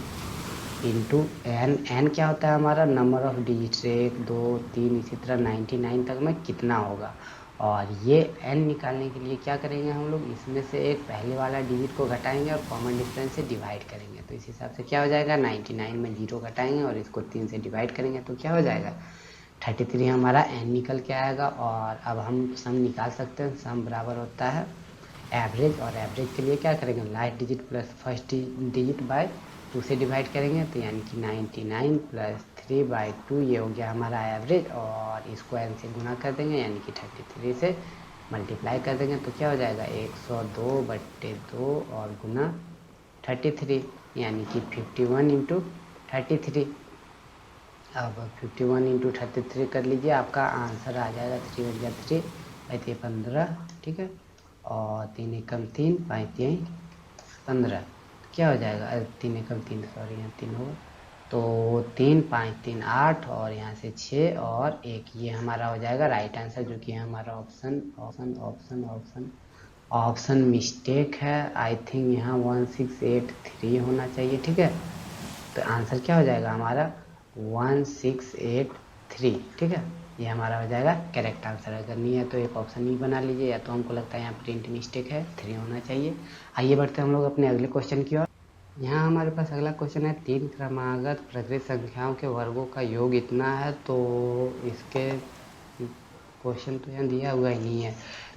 इंटू n क्या होता है हमारा नंबर ऑफ डिजिट्स, 1 2 3 इसी तरह 99 तक में कितना होगा। और ये n निकालने के लिए क्या करेंगे हम लोग, इसमें से एक पहले वाला डिजिट को घटाएंगे और कॉमन डिफरेंस से डिवाइड करेंगे। तो इस हिसाब से क्या हो जाएगा 99 में 0 घटाएंगे और इसको 3 से डिवाइड करेंगे तो क्या हो जाएगा 33 हमारा n निकल के आएगा। और अब हम सम निकाल सकते हैं, सम बराबर होता है एवरेज, और एवरेज के लिए क्या करेंगे last digit plus first digit bye 2 से डिवाइड करेंगे। तो यानी कि 99 + 3/2 ये हो गया हमारा एवरेज, और इसको n से गुना कर देंगे यानी कि 33 से मल्टीप्लाई कर देंगे तो क्या हो जाएगा 102/2 और गुना 33 यानी कि 51 इंटू 33। अब 51 इंटू 33 कर लीजिए, आपका आंसर आ जाएगा 3 × 3 = 15, ठीक है। और 3 एकम 3 5 3 15, क्या हो जाएगा 3 एकम 3, सॉरी यहाँ 3 होगा तो 3 5 3 8 और यहाँ से 6 और 1, ये हमारा हो जाएगा राइट आंसर, जो कि हमारा ऑप्शन मिस्टेक है। आई थिंक यहाँ 1683 होना चाहिए, ठीक है। तो आंसर क्या हो जाएगा हमारा 1683, ठीक है। ये हमारा हो जाएगा करेक्ट आंसर। अगर नहीं है तो एक ऑप्शन ही बना लीजिए, या तो हमको लगता है यहाँ प्रिंट मिस्टेक है, 3 होना चाहिए। आइए बढ़ते हैं हम लोग अपने अगले क्वेश्चन की ओर। यहाँ हमारे पास अगला क्वेश्चन है 3 क्रमागत प्रकृत संख्याओं के वर्गों का योग इतना है। तो इसके क्वेश्चन तो यहाँ दिया हुआ ही नहीं है,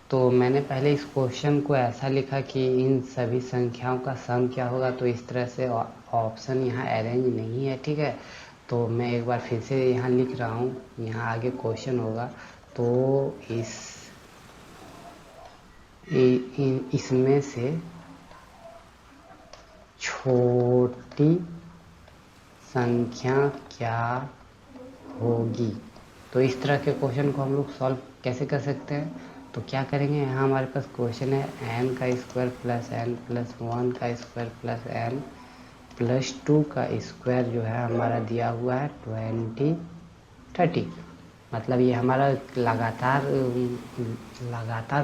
तो मैंने पहले इस क्वेश्चन को ऐसा लिखा कि इन सभी संख्याओं का सम क्या होगा। तो इस तरह से ऑप्शन यहाँ अरेंज नहीं है, ठीक है। तो मैं एक बार फिर से यहाँ लिख रहा हूँ, यहाँ आगे क्वेश्चन होगा तो इसमें से छोटी संख्या क्या होगी। तो इस तरह के क्वेश्चन को हम लोग सॉल्व कैसे कर सकते हैं, तो क्या करेंगे, यहाँ हमारे पास क्वेश्चन है n² + n + 1 का स्क्वायर प्लस n + 2 का स्क्वायर जो है हमारा दिया हुआ है 20 30। मतलब ये हमारा लगातार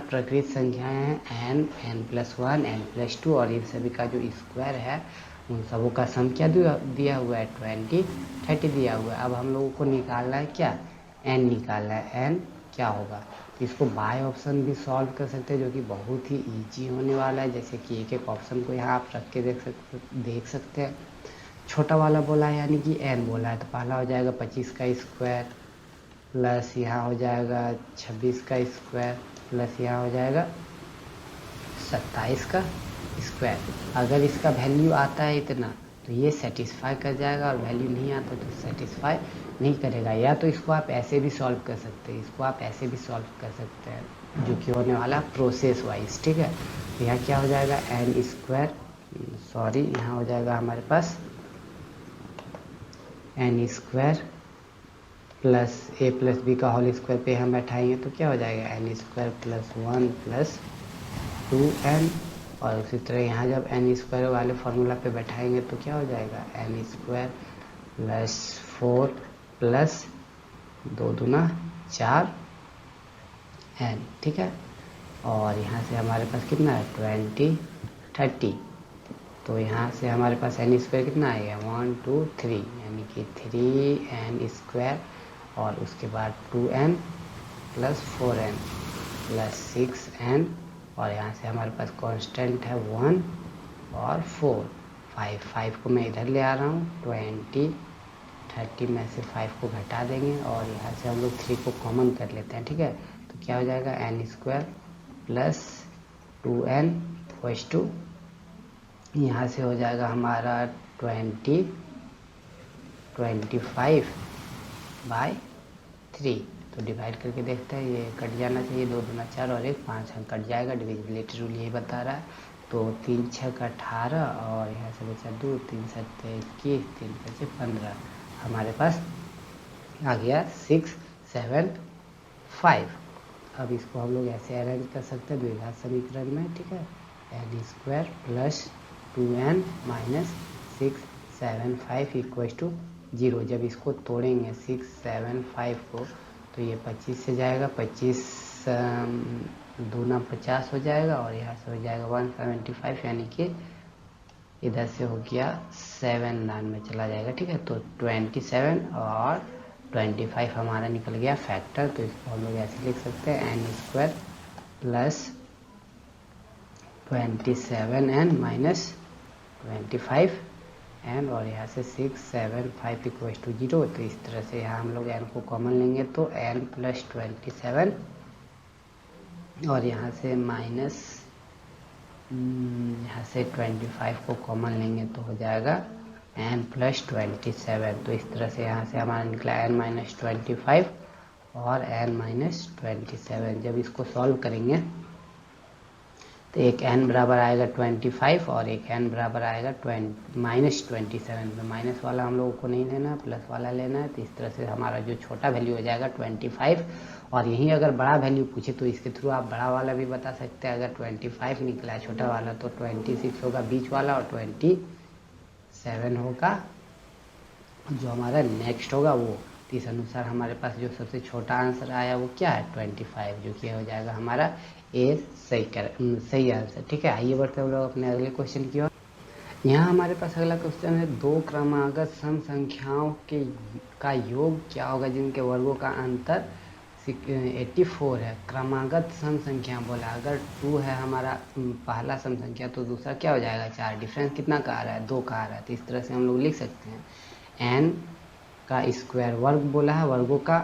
प्रकृत संख्याएं हैं n + 1 n + 2, और इन सभी का जो स्क्वायर है उन सबों का सम क्या दिया हुआ है 20 30 दिया हुआ है। अब हम लोगों को निकालना है क्या, n निकालना है, n क्या होगा। तो इसको बाय ऑप्शन भी सॉल्व कर सकते हैं, जो कि बहुत ही इजी होने वाला है। जैसे कि एक एक ऑप्शन को यहाँ आप रख के देख सकते हैं। छोटा वाला बोला है यानी कि n बोला है, तो पहला हो जाएगा 25 का स्क्वायर प्लस यहाँ हो जाएगा 26 का स्क्वायर प्लस यहाँ हो जाएगा 27 का स्क्वायर। अगर इसका वैल्यू आता है इतना तो ये सेटिस्फाई कर जाएगा, और वैल्यू नहीं आता तो सेटिस्फाई नहीं करेगा। या तो इसको आप ऐसे भी सॉल्व कर सकते हैं, जो कि होने वाला प्रोसेस वाइज, ठीक है। तो यहाँ क्या हो जाएगा यहाँ हो जाएगा हमारे पास n² प्लस a + b का होल स्क्वायर पे हम बैठाएंगे तो क्या हो जाएगा n² + 1 + 2n और उसी तरह यहाँ जब एन स्क्वायर वाले फार्मूला पे बैठाएंगे तो क्या हो जाएगा, एन स्क्वायर प्लस 4 प्लस 2 दूना 4 एन, ठीक है। और यहाँ से हमारे पास कितना है 20 30, तो यहाँ से हमारे पास एन स्क्वायर कितना आएगा 1 2 3, यानी कि 3n स्क्वायर और उसके बाद 2n plus 4n plus 6n, और यहाँ से हमारे पास कांस्टेंट है 1 और 4 5 को मैं इधर ले आ रहा हूँ, 20 30 में से 5 को घटा देंगे और यहाँ से हम लोग 3 को कॉमन कर लेते हैं, ठीक है। तो क्या हो जाएगा n square plus 2n equals to, यहाँ से हो जाएगा हमारा 25/3, तो डिवाइड करके देखते हैं, ये कट जाना चाहिए, 2 दूना 4 और 1 5 अंक कट जाएगा, डिविजिबिलिटी रूल यही बता रहा है। तो 3 6 18 और यहाँ से बचा 2, 3 7 21, 3 5 15, हमारे पास आ गया 6 7 5। अब इसको हम लोग ऐसे अरेंज कर सकते हैं द्विघात समीकरण में, ठीक है। N square plus 2n minus 6 7 5 equals to 0। जब इसको तोड़ेंगे 6 7 5 को तो ये 25 से जाएगा, 25 दूना 50 हो जाएगा और यहाँ से हो जाएगा 175, यानी कि इधर से हो गया 7 9 में चला जाएगा, ठीक है। तो 27 और 25 हमारा निकल गया फैक्टर, तो इसको हम लोग ऐसे लिख सकते हैं N square plus 27n minus 25n और यहाँ से 6 7 5 इक्वल्स टू 0। तो इस तरह से यहाँ हम लोग n को कॉमन लेंगे तो n प्लस 27 और यहाँ से माइनस यहाँ से 25 को कॉमन लेंगे तो हो जाएगा n प्लस 27। तो इस तरह से यहाँ से हमारा निकला n माइनस 25 और n माइनस 27। जब इसको सॉल्व करेंगे तो एक n बराबर आएगा 25 और एक n बराबर आएगा माइनस 27। तो माइनस वाला हम लोगों को नहीं लेना है, प्लस वाला लेना है। तो इस तरह से हमारा जो छोटा वैल्यू हो जाएगा 25, और यहीं अगर बड़ा वैल्यू पूछे तो इसके थ्रू आप बड़ा वाला भी बता सकते हैं। अगर 25 निकला है छोटा वाला तो 26 होगा बीच वाला और 27 होगा जो हमारा नेक्स्ट होगा वो। तो इस अनुसार हमारे पास जो सबसे छोटा आंसर आया वो क्या है 25, जो कि हो जाएगा हमारा ए सही आंसर, ठीक है। आइए बढ़ते हम लोग अपने अगले क्वेश्चन की ओर। यहाँ हमारे पास अगला क्वेश्चन है, दो क्रमागत सम संख्याओं का योग क्या होगा जिनके वर्गों का अंतर 84 है। क्रमागत सम संख्या बोला, अगर 2 है हमारा पहला सम संख्या तो दूसरा क्या हो जाएगा 4, डिफरेंस कितना का आ रहा है 2 का आ रहा है। तो इस तरह से हम लोग लिख सकते हैं n का स्क्वायर, वर्ग बोला है, वर्गों का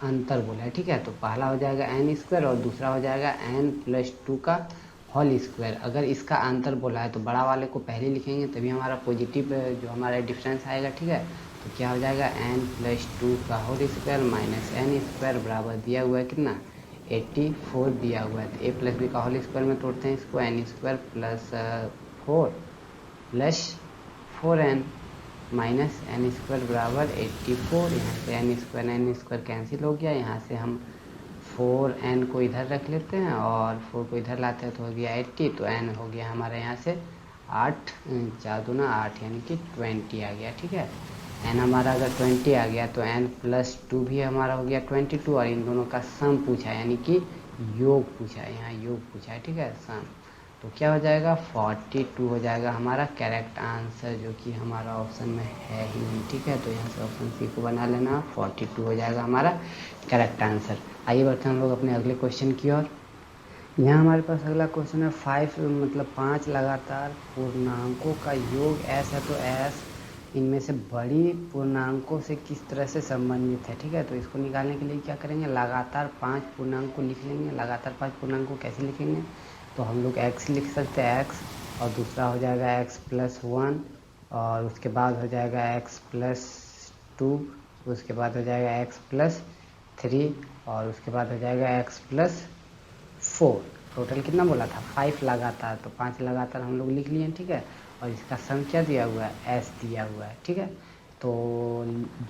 अंतर बोला है, ठीक है। तो पहला हो जाएगा n स्क्वायर और दूसरा हो जाएगा n प्लस 2 का होल स्क्वायर। अगर इसका अंतर बोला है तो बड़ा वाले को पहले लिखेंगे तभी हमारा पॉजिटिव जो हमारा डिफरेंस आएगा, ठीक है। तो क्या हो जाएगा n प्लस 2 का whole square minus n square बराबर दिया हुआ है कितना 84 दिया हुआ है। तो a प्लस बी का होल स्क्वायर में तोड़ते हैं इसको, n square plus 4 plus 4n minus n square बराबर 84। यहाँ से n स्क्वायर कैंसिल हो गया, यहाँ से हम 4n को इधर रख लेते हैं और 4 को इधर लाते हैं तो हो गया 80। तो n हो गया हमारे यहाँ से 8 4 दूना 8 यानी कि 20 आ गया, ठीक है। n हमारा अगर 20 आ गया तो n प्लस 2 भी हमारा हो गया 22 और इन दोनों का सम पूछा है, यानी कि योग पूछा है, यहाँ योग पूछा है, ठीक है, सम। तो क्या हो जाएगा 42 हो जाएगा हमारा करेक्ट आंसर, जो कि हमारा ऑप्शन में है ही नहीं, ठीक है। तो यहाँ से ऑप्शन सी को बना लेना, 42 हो जाएगा हमारा करेक्ट आंसर। आइए बढ़ते हैं हम लोग अपने अगले क्वेश्चन की ओर। यहाँ हमारे पास अगला क्वेश्चन है 5 लगातार पूर्णांकों का योग s है, तो s इनमें से बड़ी पूर्णांकों से किस तरह से संबंधित है, ठीक है। तो इसको निकालने के लिए क्या करेंगे, लगातार 5 पूर्णांक को लिख लेंगे। लगातार 5 पूर्णांक को कैसे लिखेंगे, तो हम लोग x लिख सकते हैं, x, और दूसरा हो जाएगा x प्लस 1 और उसके बाद हो जाएगा x प्लस 2, उसके बाद हो जाएगा x प्लस 3 और उसके बाद हो जाएगा x प्लस 4। टोटल कितना बोला था 5 लगातार, तो 5 लगातार हम लोग लिख लिए, ठीक है। और इसका सम क्या दिया हुआ है s दिया हुआ है, ठीक है। तो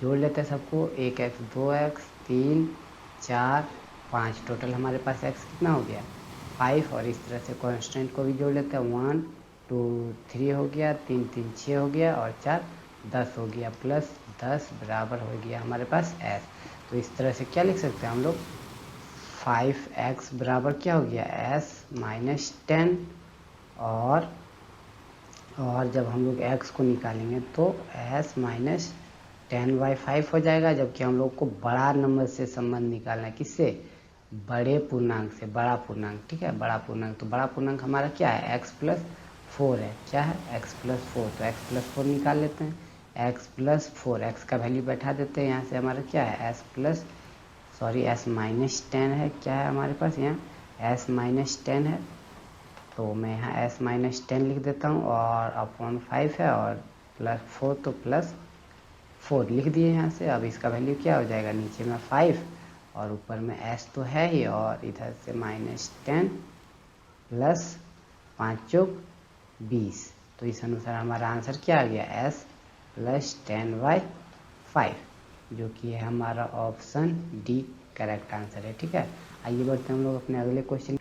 जोड़ लेते हैं सबको, 1x 2x 3 4 5, टोटल हमारे पास x कितना हो गया 5 और इस तरह से कांस्टेंट को भी जोड़ लेते हैं। 1 2 3 हो गया, 3 3 6 हो गया और 4 10 हो गया, प्लस 10 बराबर हो गया हमारे पास s। तो इस तरह से क्या लिख सकते हैं हम लोग, 5x बराबर क्या हो गया, s माइनस 10। और जब हम लोग x को निकालेंगे तो s माइनस 10/5 हो जाएगा, जबकि हम लोग को बड़ा नंबर से संबंध निकालना है, किससे, बड़े पूर्णांक से, बड़ा पूर्णांक, ठीक है, बड़ा पूर्णांक। तो बड़ा पूर्णांक हमारा क्या है, x प्लस 4 है, क्या है, x प्लस 4। तो x प्लस 4 निकाल लेते हैं, x प्लस 4, x का वैल्यू बैठा देते हैं, यहाँ से हमारा क्या है, s माइनस 10 है, क्या है हमारे पास यहाँ s माइनस 10 है। तो मैं यहाँ s माइनस 10 लिख देता हूँ और अपॉन 5 है और प्लस 4, तो प्लस 4 लिख दिए यहाँ से। अब इसका वैल्यू क्या हो जाएगा, नीचे में 5 और ऊपर में s तो है ही, और इधर से माइनस 10 प्लस 5 चौक 20। तो इस अनुसार हमारा आंसर क्या आ गया, s प्लस 10/5, जो कि है हमारा ऑप्शन डी करेक्ट आंसर है। ठीक है, आइए बढ़ते हैं हम लोग अपने अगले क्वेश्चन।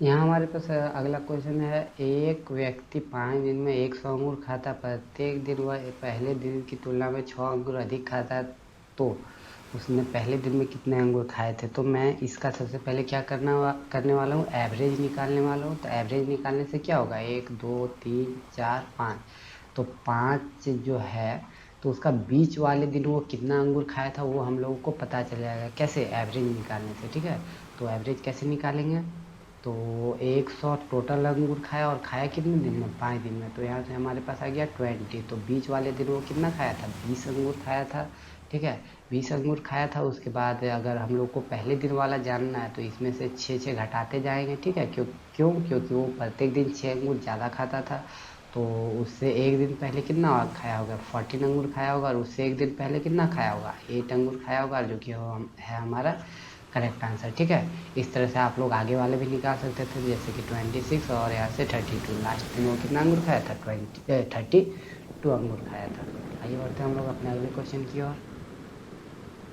यहाँ हमारे पास अगला क्वेश्चन है, एक व्यक्ति 5 दिन में 100 अंगूर खाता, प्रत्येक दिन वह पहले दिन की तुलना में 6 अंगूर अधिक खाता, तो उसने पहले दिन में कितने अंगूर खाए थे। तो मैं इसका सबसे पहले क्या करने वाला हूँ, एवरेज निकालने वाला हूँ। तो एवरेज निकालने से क्या होगा, 1 2 3 4 5, तो 5 जो है तो उसका बीच वाले दिन वो कितना अंगूर खाया था वो हम लोगों को पता चल जाएगा, कैसे, एवरेज निकालने से। ठीक है, तो एवरेज कैसे निकालेंगे, तो 100 टोटल अंगूर खाया, और खाया कितने दिन में, 5 दिन में। तो यहाँ से हमारे पास आ गया 20। तो बीच वाले दिन वो कितना खाया था, 20 अंगूर खाया था। ठीक है, 20 अंगूर खाया था। उसके बाद अगर हम लोग को पहले दिन वाला जानना है तो इसमें से 6 घटाते जाएंगे। ठीक है, क्योंकि वो प्रत्येक दिन 6 अंगूर ज़्यादा खाता था, तो उससे एक दिन पहले कितना खाया होगा, 14 अंगूर खाया होगा, और उससे एक दिन पहले कितना खाया होगा, 8 अंगूर खाया होगा, जो कि है हमारा करेक्ट आंसर। ठीक है, इस तरह से आप लोग आगे वाले भी निकाल सकते थे, जैसे कि 26 और यहाँ से 32। लास्ट दिन वो कितना अंगूर खाया था, 32 अंगूर खाया था। आइए बढ़ते हैं हम लोग अपने अगले क्वेश्चन की ओर।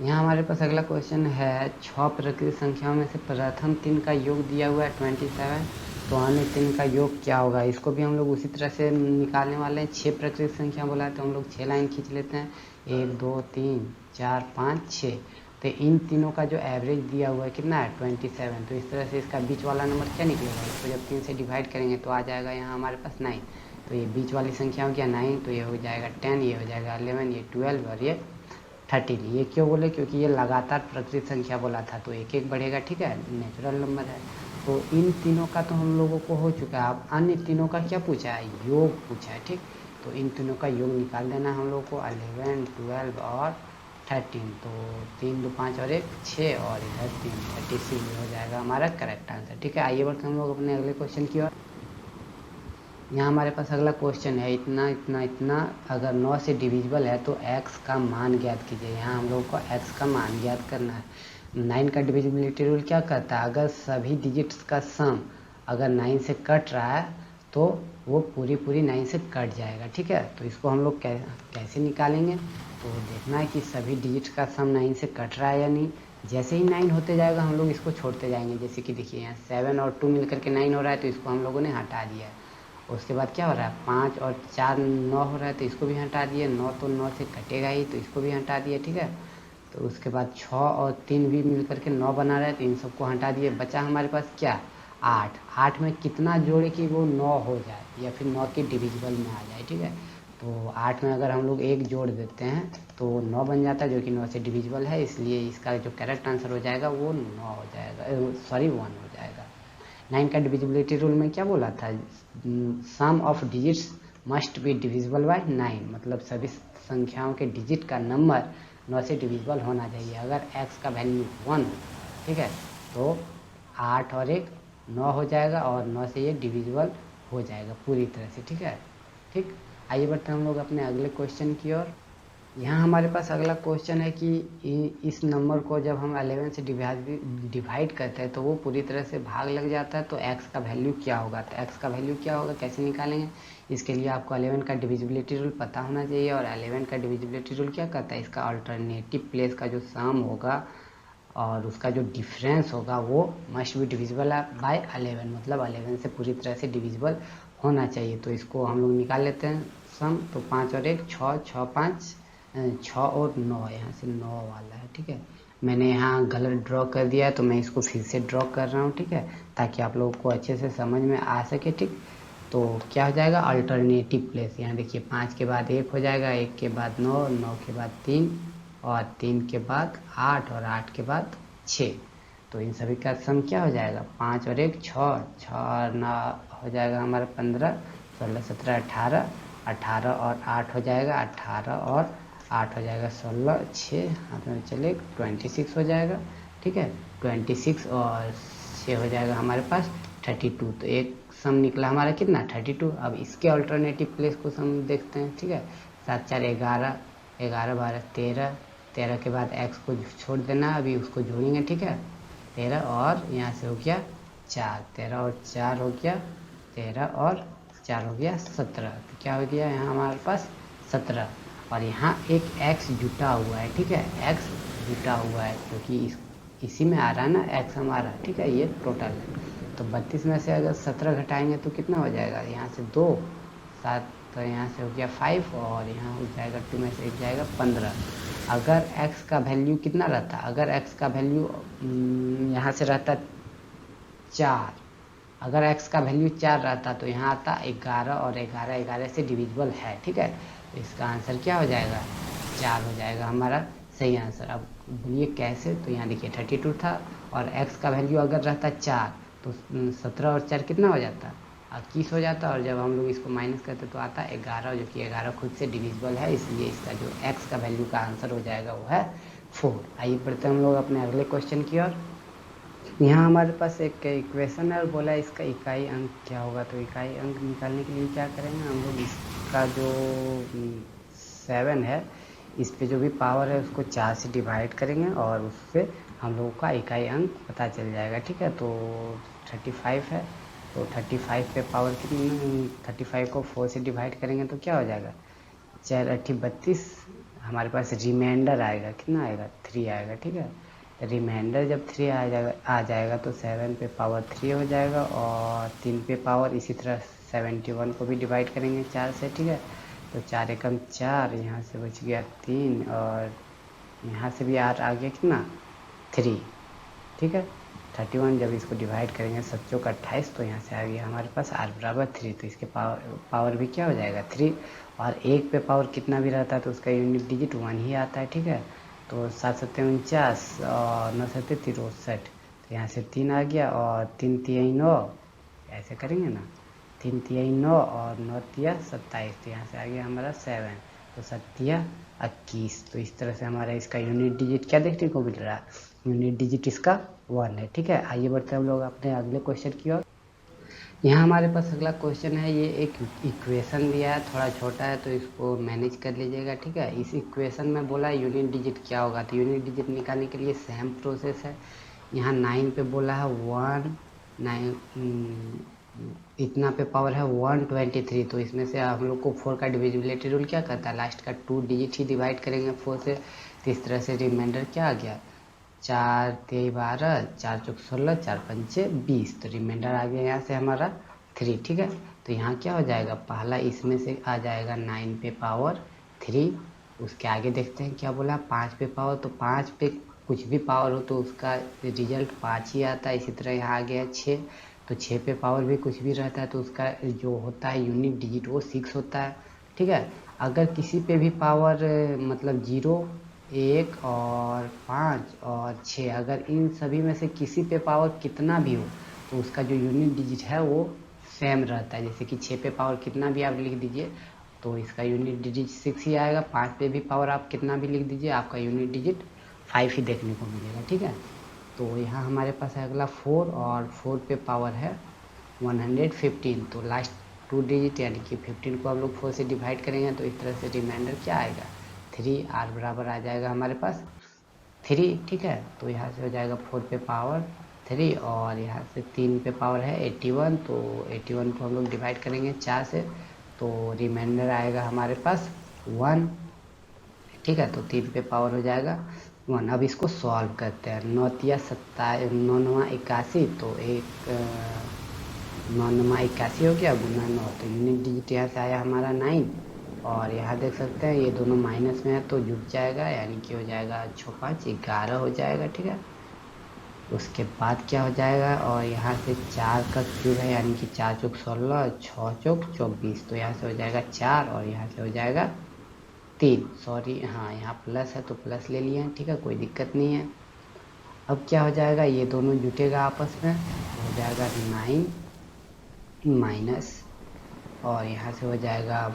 यहाँ हमारे पास अगला क्वेश्चन है, 6 प्राकृतिक संख्याओं में से प्रथम 3 का योग दिया हुआ है 27, तो अन्य 3 का योग क्या होगा। इसको भी हम लोग उसी तरह से निकालने वाले हैं। 6 प्राकृतिक संख्या बोला है तो हम लोग 6 लाइन खींच लेते हैं, 1 2 3 4 5 6। तो इन तीनों का जो एवरेज दिया हुआ है कितना है, 27। तो इस तरह से इसका बीच वाला नंबर क्या निकलेगा, इसको जब 3 से डिवाइड करेंगे तो आ जाएगा यहाँ हमारे पास 9। तो ये बीच वाली संख्या हो गया 9, तो ये हो जाएगा 10, ये हो जाएगा 11, ये 12 और ये 13। ये क्यों बोले, क्योंकि ये लगातार प्राकृतिक संख्या बोला था, तो एक एक बढ़ेगा। ठीक है, नेचुरल नंबर है। तो इन तीनों का तो हम लोगों को हो चुका है। अब अन्य तीनों का क्या पूछा है, योग पूछा है। ठीक, तो इन तीनों का योग निकाल देना हम लोग को, 11 12 और 13। तो 3 2 5 और 1 6 और इधर 3, 36 हो जाएगा हमारा करेक्ट आंसर। ठीक है, आइए बढ़ते हम लोग अपने अगले क्वेश्चन की ओर। यहाँ हमारे पास अगला क्वेश्चन है, इतना इतना इतना अगर 9 से डिविजिबल है तो x का मान ज्ञात कीजिए। यहाँ हम लोग को x का मान ज्ञात करना है। 9 का डिविजिबिलिटी रूल क्या कहता है, अगर सभी डिजिट्स का सम अगर 9 से कट रहा है तो वो पूरी 9 से कट जाएगा। ठीक है, तो इसको हम लोग कैसे निकालेंगे, तो देखना है कि सभी डिजिट्स का सम 9 से कट रहा है या नहीं। जैसे ही 9 होते जाएगा हम लोग इसको छोड़ते जाएंगे। जैसे कि देखिए यहाँ 7 और 2 मिलकर के 9 हो रहा है, तो इसको हम लोगों ने हटा दिया है। उसके बाद क्या हो रहा है, 5 और 4 9 हो रहा है, तो इसको भी हटा दिए। 9 तो 9 से कटेगा ही, तो इसको भी हटा दिए। ठीक है, तो उसके बाद 6 और 3 भी मिलकर के 9 बना रहा है, तो इन सबको हटा दिए। बचा हमारे पास क्या, 8। 8 में कितना जोड़े कि वो 9 हो जाए या फिर 9 के डिविजिबल में आ जाए। ठीक है, तो 8 में अगर हम लोग 1 जोड़ देते हैं तो 9 बन जाता है, जो कि 9 से डिविजिबल है। इसलिए इसका जो करेक्ट आंसर हो जाएगा वो 9 हो जाएगा, 1 हो जाएगा। 9 का डिविजिबिलिटी रूल में क्या बोला था, sum of digits must be divisible by 9, मतलब सभी संख्याओं के डिजिट का नंबर 9 से डिविजिबल होना चाहिए। अगर x का वैल्यू 1 हो, ठीक है, तो 8 और 1 9 हो जाएगा, और 9 से ये डिविजिबल हो जाएगा पूरी तरह से। ठीक है, ठीक, आइए बढ़ते हैं हम लोग अपने अगले क्वेश्चन की ओर। यहाँ हमारे पास अगला क्वेश्चन है कि इस नंबर को जब हम 11 से डिवाइड करते हैं तो वो पूरी तरह से भाग लग जाता है, तो x का वैल्यू क्या होगा। तो x का वैल्यू क्या होगा, कैसे निकालेंगे, इसके लिए आपको 11 का डिविजिबिलिटी रूल पता होना चाहिए। और 11 का डिविजिबिलिटी रूल क्या कहता है, इसका अल्टरनेटिव प्लेस का जो सम होगा और उसका जो डिफरेंस होगा वो मस्ट बी डिविजिबल बाय 11, मतलब 11 से पूरी तरह से डिविजिबल होना चाहिए। तो इसको हम लोग निकाल लेते हैं सम। तो 5 और 1 6, 6 5 6 और 9, यहाँ से 9 वाला है, ठीक है। मैंने यहाँ गलत ड्रॉ कर दिया है तो मैं इसको फिर से ड्रॉ कर रहा हूँ, ठीक है, ताकि आप लोगों को अच्छे से समझ में आ सके, ठीक। तो क्या हो जाएगा अल्टरनेटिव प्लेस, यहाँ देखिए 5 के बाद 1 हो जाएगा, 1 के बाद 9, 9 के बाद 3 और 3 के बाद 8 और 8 के बाद 6। तो इन सभी का सम क्या हो जाएगा 5 और 1 6, 6 और 9 हो जाएगा हमारा 15, 16 17 18, 18 और 8 हो जाएगा 18 और 8 हो जाएगा 16, 6 हाथ में चले 26 हो जाएगा, ठीक है। 26 और 6 हो जाएगा हमारे पास 32। तो एक सम निकला हमारा कितना 32। अब इसके अल्टरनेटिव प्लेस को सम देखते हैं, ठीक है। 7 4 11, 11 12 13, 13 के बाद x को छोड़ देना, अभी उसको जोड़ेंगे, ठीक है। 13 और यहाँ से हो गया 4, 13 और 4 हो गया 13 और 4 हो गया 17। तो क्या हो गया यहाँ हमारे पास 17, और यहाँ एक x जुटा हुआ है, ठीक है, x जुटा हुआ है क्योंकि इसी में आ रहा है ना x हमारा, ठीक है, ये टोटल है। तो 32 में से अगर 17 घटाएंगे तो कितना हो जाएगा, यहाँ से 2 7, तो यहाँ से हो गया 5 और यहाँ हो जाएगा 2 में से 1 जाएगा 15। अगर x का वैल्यू कितना रहता, अगर x का वैल्यू यहाँ से रहता 4, अगर x का वैल्यू 4 रहता तो यहाँ आता 11 और 11 11 से डिविजिबल है, ठीक है। तो इसका आंसर क्या हो जाएगा 4 हो जाएगा हमारा सही आंसर। अब बोलिए कैसे, तो यहाँ देखिए 32 था और x का वैल्यू अगर रहता 4 तो 17 और 4 कितना हो जाता 21 हो जाता, और जब हम लोग इसको माइनस करते तो आता 11, जो कि 11 खुद से डिविजिबल है, इसलिए इसका जो x का वैल्यू का आंसर हो जाएगा वो है 4। आइए बढ़ते हम लोग अपने अगले क्वेश्चन की ओर। यहाँ हमारे पास एक इक्वेशन है और बोला इसका इकाई अंक क्या होगा। तो इकाई अंक निकालने के लिए क्या करेंगे हम लोग, इसका जो 7 है इस पे जो भी पावर है उसको 4 से डिवाइड करेंगे और उससे हम लोगों का इकाई अंक पता चल जाएगा, ठीक है। तो 35 है, तो 35 पे पावर कितनी, 35 को 4 से डिवाइड करेंगे तो क्या हो जाएगा 4 8 32, हमारे पास रिमाइंडर आएगा, कितना आएगा 3 आएगा, ठीक है। रिमाइंडर जब 3 आ जाएगा तो 7 पे पावर 3 हो जाएगा और 3 पे पावर इसी तरह 71 को भी डिवाइड करेंगे 4 से, ठीक है। तो 4 एकम 4, यहाँ से बच गया 3 और यहाँ से भी आ गया कितना 3, ठीक है। 31 जब इसको डिवाइड करेंगे 7 चौक 28, तो यहाँ से आ गया हमारे पास r बराबर 3। तो इसके पावर भी क्या हो जाएगा 3, और 1 पे पावर कितना भी रहता है तो उसका यूनिट डिजिट 1 ही आता है, ठीक है। तो 7 7 49 और 9 7 63, तो यहाँ से 3 आ गया और 3 3 9, ऐसे करेंगे ना 3 3 9 और 9 3 27, तो यहाँ से आ गया हमारा 7, तो 7 21। तो इस तरह से हमारा इसका यूनिट डिजिट क्या देखने को मिल रहा है, यूनिट डिजिट इसका 1 है, ठीक है। आइए बढ़ते हैं हम लोग अपने अगले क्वेश्चन की ओर। यहाँ हमारे पास अगला क्वेश्चन है, ये एक इक्वेशन दिया है, थोड़ा छोटा है तो इसको मैनेज कर लीजिएगा, ठीक है। इस इक्वेशन में बोला यूनिट डिजिट क्या होगा, तो यूनिट डिजिट निकालने के लिए सेम प्रोसेस है। यहाँ 9 पे बोला है 1 9, इतना पे पावर है 123, तो इसमें से हम लोग को 4 का डिविजिबिलिटी रूल क्या करता है, लास्ट का 2 डिजिट ही डिवाइड करेंगे 4 से। तो इस तरह से रिमाइंडर क्या आ गया 4 3 12, 4 चौक 16, 4 पंचे 20, तो रिमाइंडर आ गया यहाँ से हमारा 3, ठीक है। तो यहाँ क्या हो जाएगा, पहला इसमें से आ जाएगा 9 पे पावर 3, उसके आगे देखते हैं क्या बोला 5 पे पावर, तो 5 पे कुछ भी पावर हो तो उसका रिजल्ट 5 ही आता है। इसी तरह यहाँ आ गया 6, तो 6 पे पावर भी कुछ भी रहता है तो उसका जो होता है यूनिट डिजिट वो 6 होता है, ठीक है। अगर किसी पे भी पावर मतलब 0 1 और 5 और 6, अगर इन सभी में से किसी पे पावर कितना भी हो तो उसका जो यूनिट डिजिट है वो सेम रहता है। जैसे कि 6 पे पावर कितना भी आप लिख दीजिए तो इसका यूनिट डिजिट 6 ही आएगा। 5 पे भी पावर आप कितना भी लिख दीजिए आपका यूनिट डिजिट 5 ही देखने को मिलेगा, ठीक है। तो यहाँ हमारे पास है अगला 4, और 4 पे पावर है 115, तो लास्ट 2 डिजिट यानी कि 15 को हम लोग 4 से डिवाइड करेंगे तो इस तरह से रिमाइंडर क्या आएगा 3, r बराबर आ जाएगा हमारे पास 3, ठीक है। तो यहाँ से हो जाएगा 4 पे पावर 3 और यहाँ से 3 पे पावर है 81, तो 81 को हम लोग डिवाइड करेंगे 4 से, तो रिमाइंडर आएगा हमारे पास 1, ठीक है। तो 3 पे पावर हो जाएगा 1। अब इसको सॉल्व करते हैं। 9 तिया 27, 9 9 81, तो एक 9 9 81 हो गया गुना 9, तो यूनिट डिजिट यहाँ से आया हमारा 9, और यहाँ देख सकते हैं ये दोनों माइनस में है तो जुट जाएगा, यानी कि हो जाएगा 6 5 11 हो जाएगा, ठीक है। उसके बाद क्या हो जाएगा, और यहाँ से 4 का क्यूब है, यानी कि 4 चौक 16, 6 चौक 24, तो यहाँ से हो जाएगा 4 और यहाँ से हो जाएगा 3। सॉरी, हाँ यहाँ प्लस है तो प्लस ले लिए हैं, ठीक है, कोई दिक्कत नहीं है। अब क्या हो जाएगा, ये दोनों जुटेगा आपस में, हो जाएगा 9 माइनस, और यहाँ से हो जाएगा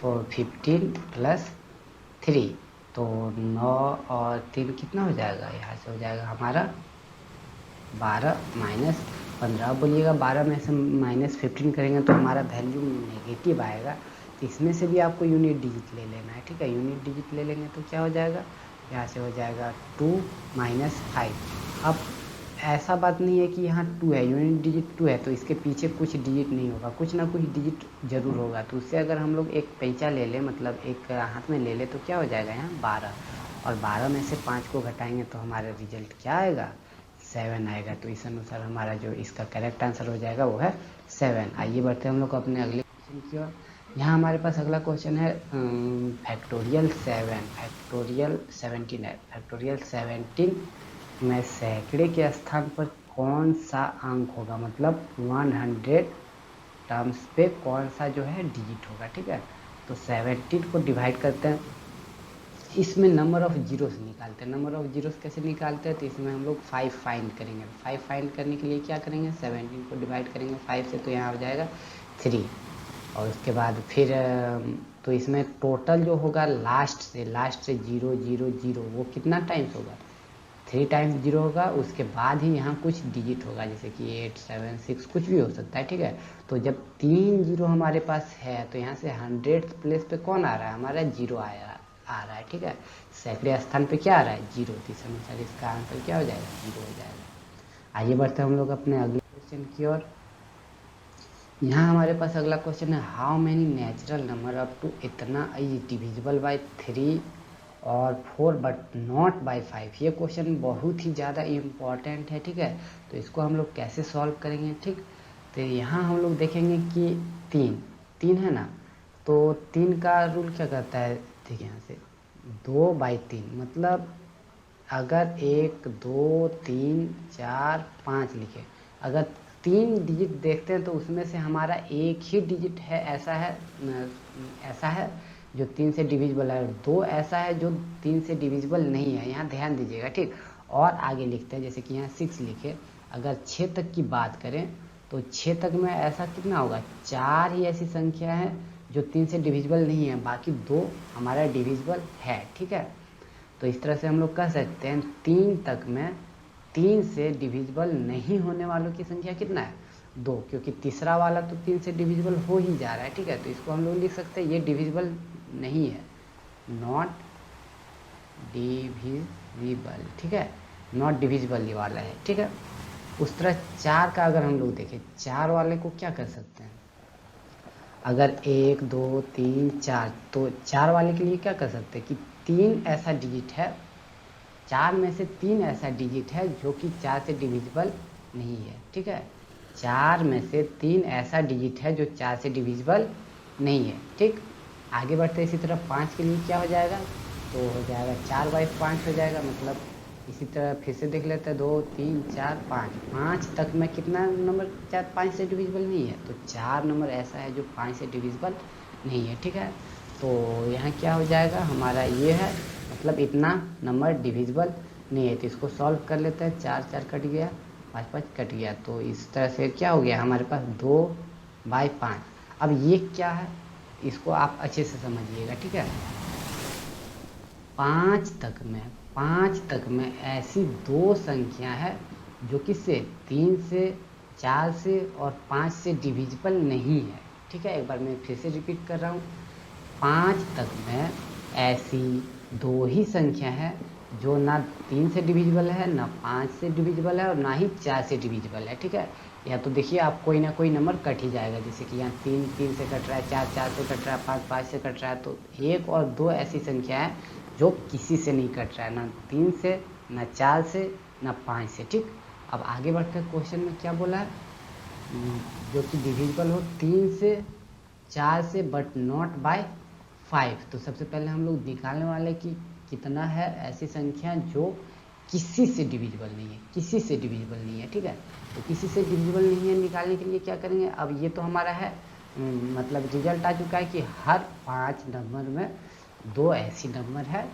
15 प्लस 3, तो 9 और 3 कितना हो जाएगा, यहाँ से हो जाएगा हमारा 12 माइनस 15। बोलिएगा 12 में से माइनस 15 करेंगे तो हमारा वैल्यू नेगेटिव आएगा, तो इसमें से भी आपको यूनिट डिजिट ले लेना है, ठीक है। यूनिट डिजिट ले लेंगे तो क्या हो जाएगा, यहाँ से हो जाएगा 2 माइनस 5। अब ऐसा बात नहीं है कि यहाँ 2 है, यूनिट डिजिट 2 है तो इसके पीछे कुछ डिजिट नहीं होगा, कुछ ना कुछ डिजिट जरूर होगा। तो उससे अगर हम लोग एक पैंचा ले लें, मतलब एक हाथ में ले लें, तो क्या हो जाएगा यहाँ 12, और 12 में से 5 को घटाएंगे तो हमारा रिजल्ट क्या आएगा, 7 आएगा। तो इस अनुसार हमारा जो इसका करेक्ट आंसर हो जाएगा वो है 7। आइए बढ़ते हैं हम लोग अपने अगले क्वेश्चन की ओर। यहाँ हमारे पास अगला क्वेश्चन है फैक्टोरियल 7, फैक्टोरियल 17 है। फैक्टोरियल 17 में सैकड़े के स्थान पर कौन सा अंक होगा, मतलब 100 टर्म्स पे कौन सा जो है डिजिट होगा, ठीक है। तो 17 को डिवाइड करते हैं, इसमें नंबर ऑफ जीरोस निकालते हैं। नंबर ऑफ जीरोस कैसे निकालते हैं, तो इसमें हम लोग 5 फाइंड करेंगे। 5 फाइंड करने के लिए क्या करेंगे, 17 को डिवाइड करेंगे 5 से, तो यहाँ हो जाएगा 3, और उसके बाद फिर तो इसमें टोटल जो होगा लास्ट से 0 0 0, वो कितना टाइम्स होगा, 3 टाइम्स 0 होगा। उसके बाद ही यहाँ कुछ डिजिट होगा, जैसे कि 8 7 6 कुछ भी हो सकता है, ठीक है। तो जब 3 0 हमारे पास है तो यहाँ से 100th प्लेस पे कौन आ रहा है, हमारा 0 आ रहा है, ठीक है। सैकड़े स्थान पे क्या आ रहा है, 0, तो इस अनुसार इसका आंसर क्या हो जाएगा, 0 हो जाएगा। आइए बढ़ते हैं हम लोग अपने अगले क्वेश्चन की ओर। यहाँ हमारे पास अगला क्वेश्चन है, how many natural number up to इतना इज डिविजिबल बाय 3 और 4 बट नॉट बाय 5। ये क्वेश्चन बहुत ही ज़्यादा इम्पॉर्टेंट है, ठीक है। तो इसको हम लोग कैसे सॉल्व करेंगे, ठीक। तो यहाँ हम लोग देखेंगे कि 3 है ना, तो 3 का रूल क्या करता है, ठीक है, यहाँ से 2/3, मतलब अगर 1 2 3 4 5 लिखे, अगर 3 डिजिट देखते हैं तो उसमें से हमारा एक ही डिजिट है, ऐसा है जो 3 से डिविजिबल है, और 2 ऐसा है जो 3 से डिविजिबल नहीं है। यहाँ ध्यान दीजिएगा, ठीक। और आगे लिखते हैं, जैसे कि यहाँ 6 लिखे, अगर 6 तक की बात करें तो 6 तक में ऐसा कितना होगा, 4 ही ऐसी संख्या है जो 3 से डिविजिबल नहीं है, बाकी 2 हमारा डिविजिबल है, ठीक है। तो इस तरह से हम लोग कह सकते हैं 3 तक में 3 से डिविजिबल नहीं होने वालों की संख्या कितना है, 2, क्योंकि तीसरा वाला तो 3 से डिविजिबल हो ही जा रहा है, ठीक है। तो इसको हम लोग लिख सकते हैं ये डिविजिबल नहीं है, नॉट डिविजिबल, ठीक है, नॉट डिविजिबल ये वाला है, ठीक है। उस तरह 4 का अगर हम लोग देखें, 4 वाले को क्या कर सकते हैं, अगर 1 2 3 4, तो 4 वाले के लिए क्या कर सकते हैं कि 3 ऐसा डिजिट है, 4 में से 3 ऐसा डिजिट है जो कि 4 से डिविजिबल नहीं है, ठीक है। 4 में से 3 ऐसा डिजिट है जो 4 से डिविजिबल नहीं है, ठीक। आगे बढ़ते इसी तरह 5 के लिए क्या हो जाएगा, तो हो जाएगा 4/5 हो जाएगा, मतलब इसी तरह फिर से देख लेते हैं, 2 3 4 5 तक में कितना नंबर 5 से डिविजिबल नहीं है, तो 4 नंबर ऐसा है जो 5 से डिविजिबल नहीं है, ठीक है। तो यहाँ क्या हो जाएगा हमारा, ये है, मतलब इतना नंबर डिविजिबल नहीं है। तो इसको सॉल्व कर लेते हैं, 4 4 कट गया, 5 5 कट गया, तो इस तरह से क्या हो गया हमारे पास 2/5। अब ये क्या है, इसको आप अच्छे से समझिएगा, ठीक है। 5 तक में ऐसी 2 संख्या है जो किससे, 3 से 4 से और 5 से डिविजिबल नहीं है, ठीक है। एक बार मैं फिर से रिपीट कर रहा हूँ, 5 तक में ऐसी 2 ही संख्या है जो ना 3 से डिविजिबल है, ना 5 से डिविजिबल है, और ना ही 4 से डिविजिबल है, ठीक है। या तो देखिए आप कोई ना कोई नंबर कट ही जाएगा, जैसे कि यहाँ 3 3 से कट रहा है, 4 4 से कट रहा है, 5 5 से कट रहा है, तो 1 और 2 ऐसी संख्या है जो किसी से नहीं कट रहा है, ना 3 से, ना 4 से, ना 5 से। ठीक, अब आगे बढ़कर क्वेश्चन में क्या बोला है, जो कि डिविजिबल हो 3 से, 4 से, बट नॉट बाय 5। तो सबसे पहले हम लोग निकालने वाले कि कितना है ऐसी संख्या जो किसी से डिविजिबल नहीं है, किसी से डिविजिबल नहीं है। ठीक है, तो किसी से डिविजिबल नहीं है निकालने के लिए क्या करेंगे, अब ये तो हमारा है मतलब रिजल्ट आ चुका है कि हर 5 नंबर में 2 ऐसी नंबर है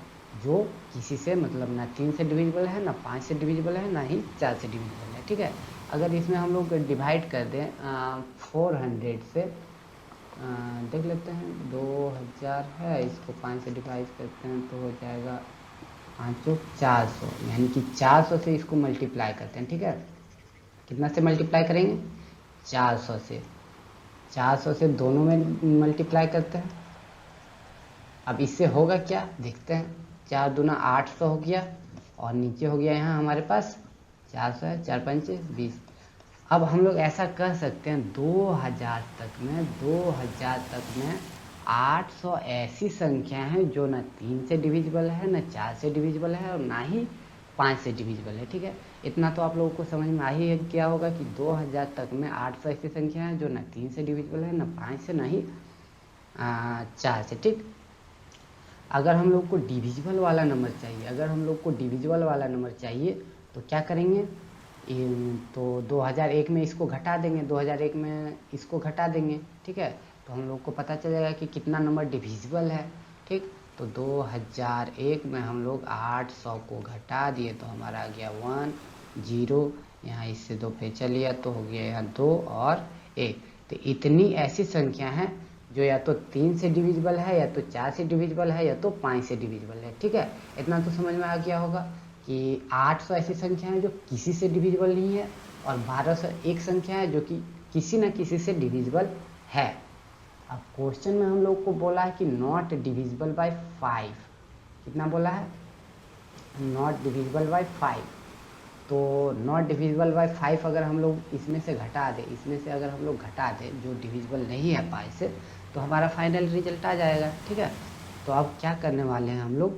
जो किसी से मतलब ना 3 से डिविजिबल है, ना 5 से डिविजिबल है, ना ही 4 से डिविजिबल है। ठीक है, अगर इसमें हम लोग डिवाइड कर दें 400 से, देख लेते हैं 2000 है, इसको 5 से डिवाइड करते हैं तो हो जाएगा 5 400, यानी कि 400 से इसको मल्टीप्लाई करते हैं। ठीक है, कितना से मल्टीप्लाई करेंगे, 400 से, 400 से दोनों में मल्टीप्लाई करते हैं। अब इससे होगा क्या देखते हैं, 4 दूना 800 हो गया, और नीचे हो गया यहाँ हमारे पास 400 है, 4 पंचे 20। अब हम लोग ऐसा कह सकते हैं 2000 तक में 800 ऐसी संख्या हैं जो ना 3 से डिविजिबल है, ना 4 से डिविजिबल है, और ना ही 5 से डिविजिबल है। ठीक है, इतना तो आप लोगों को समझ में आ ही क्या होगा कि 2000 तक में 800 ऐसी संख्या है जो ना 3 से डिविजिबल है, ना 5 से, ना ही 4 से। ठीक, अगर हम लोग को डिविजिबल वाला नंबर चाहिए, तो क्या करेंगे, तो 2001 में इसको घटा देंगे, 2001 में इसको घटा देंगे। ठीक है, तो हम लोग को पता चल जाएगा कि कितना नंबर डिविजिबल है। ठीक, तो 2001 में हम लोग 800 को घटा दिए तो हमारा आ गया 1 0, यहाँ इससे 2 फेंचा लिया तो हो गया यहाँ 2 और 1। तो इतनी ऐसी संख्या है जो या तो 3 से डिविजिबल है, या तो 4 से डिविजिबल है, या तो 5 से डिविजिबल है। ठीक है, इतना तो समझ में आ गया होगा कि 800 ऐसी संख्या है जो किसी से डिविजिबल नहीं है, और 1201 संख्या है जो कि किसी न किसी से डिविजिबल है। अब क्वेश्चन में हम लोग को बोला है कि नॉट डिविजिबल बाय 5। कितना बोला है, नॉट डिविजिबल बाय 5। तो नॉट डिविजिबल बाय 5 अगर हम लोग इसमें से घटा दें, जो डिविजिबल नहीं है 5 से, तो हमारा फाइनल रिजल्ट आ जाएगा। ठीक है, तो अब क्या करने वाले हैं हम लोग,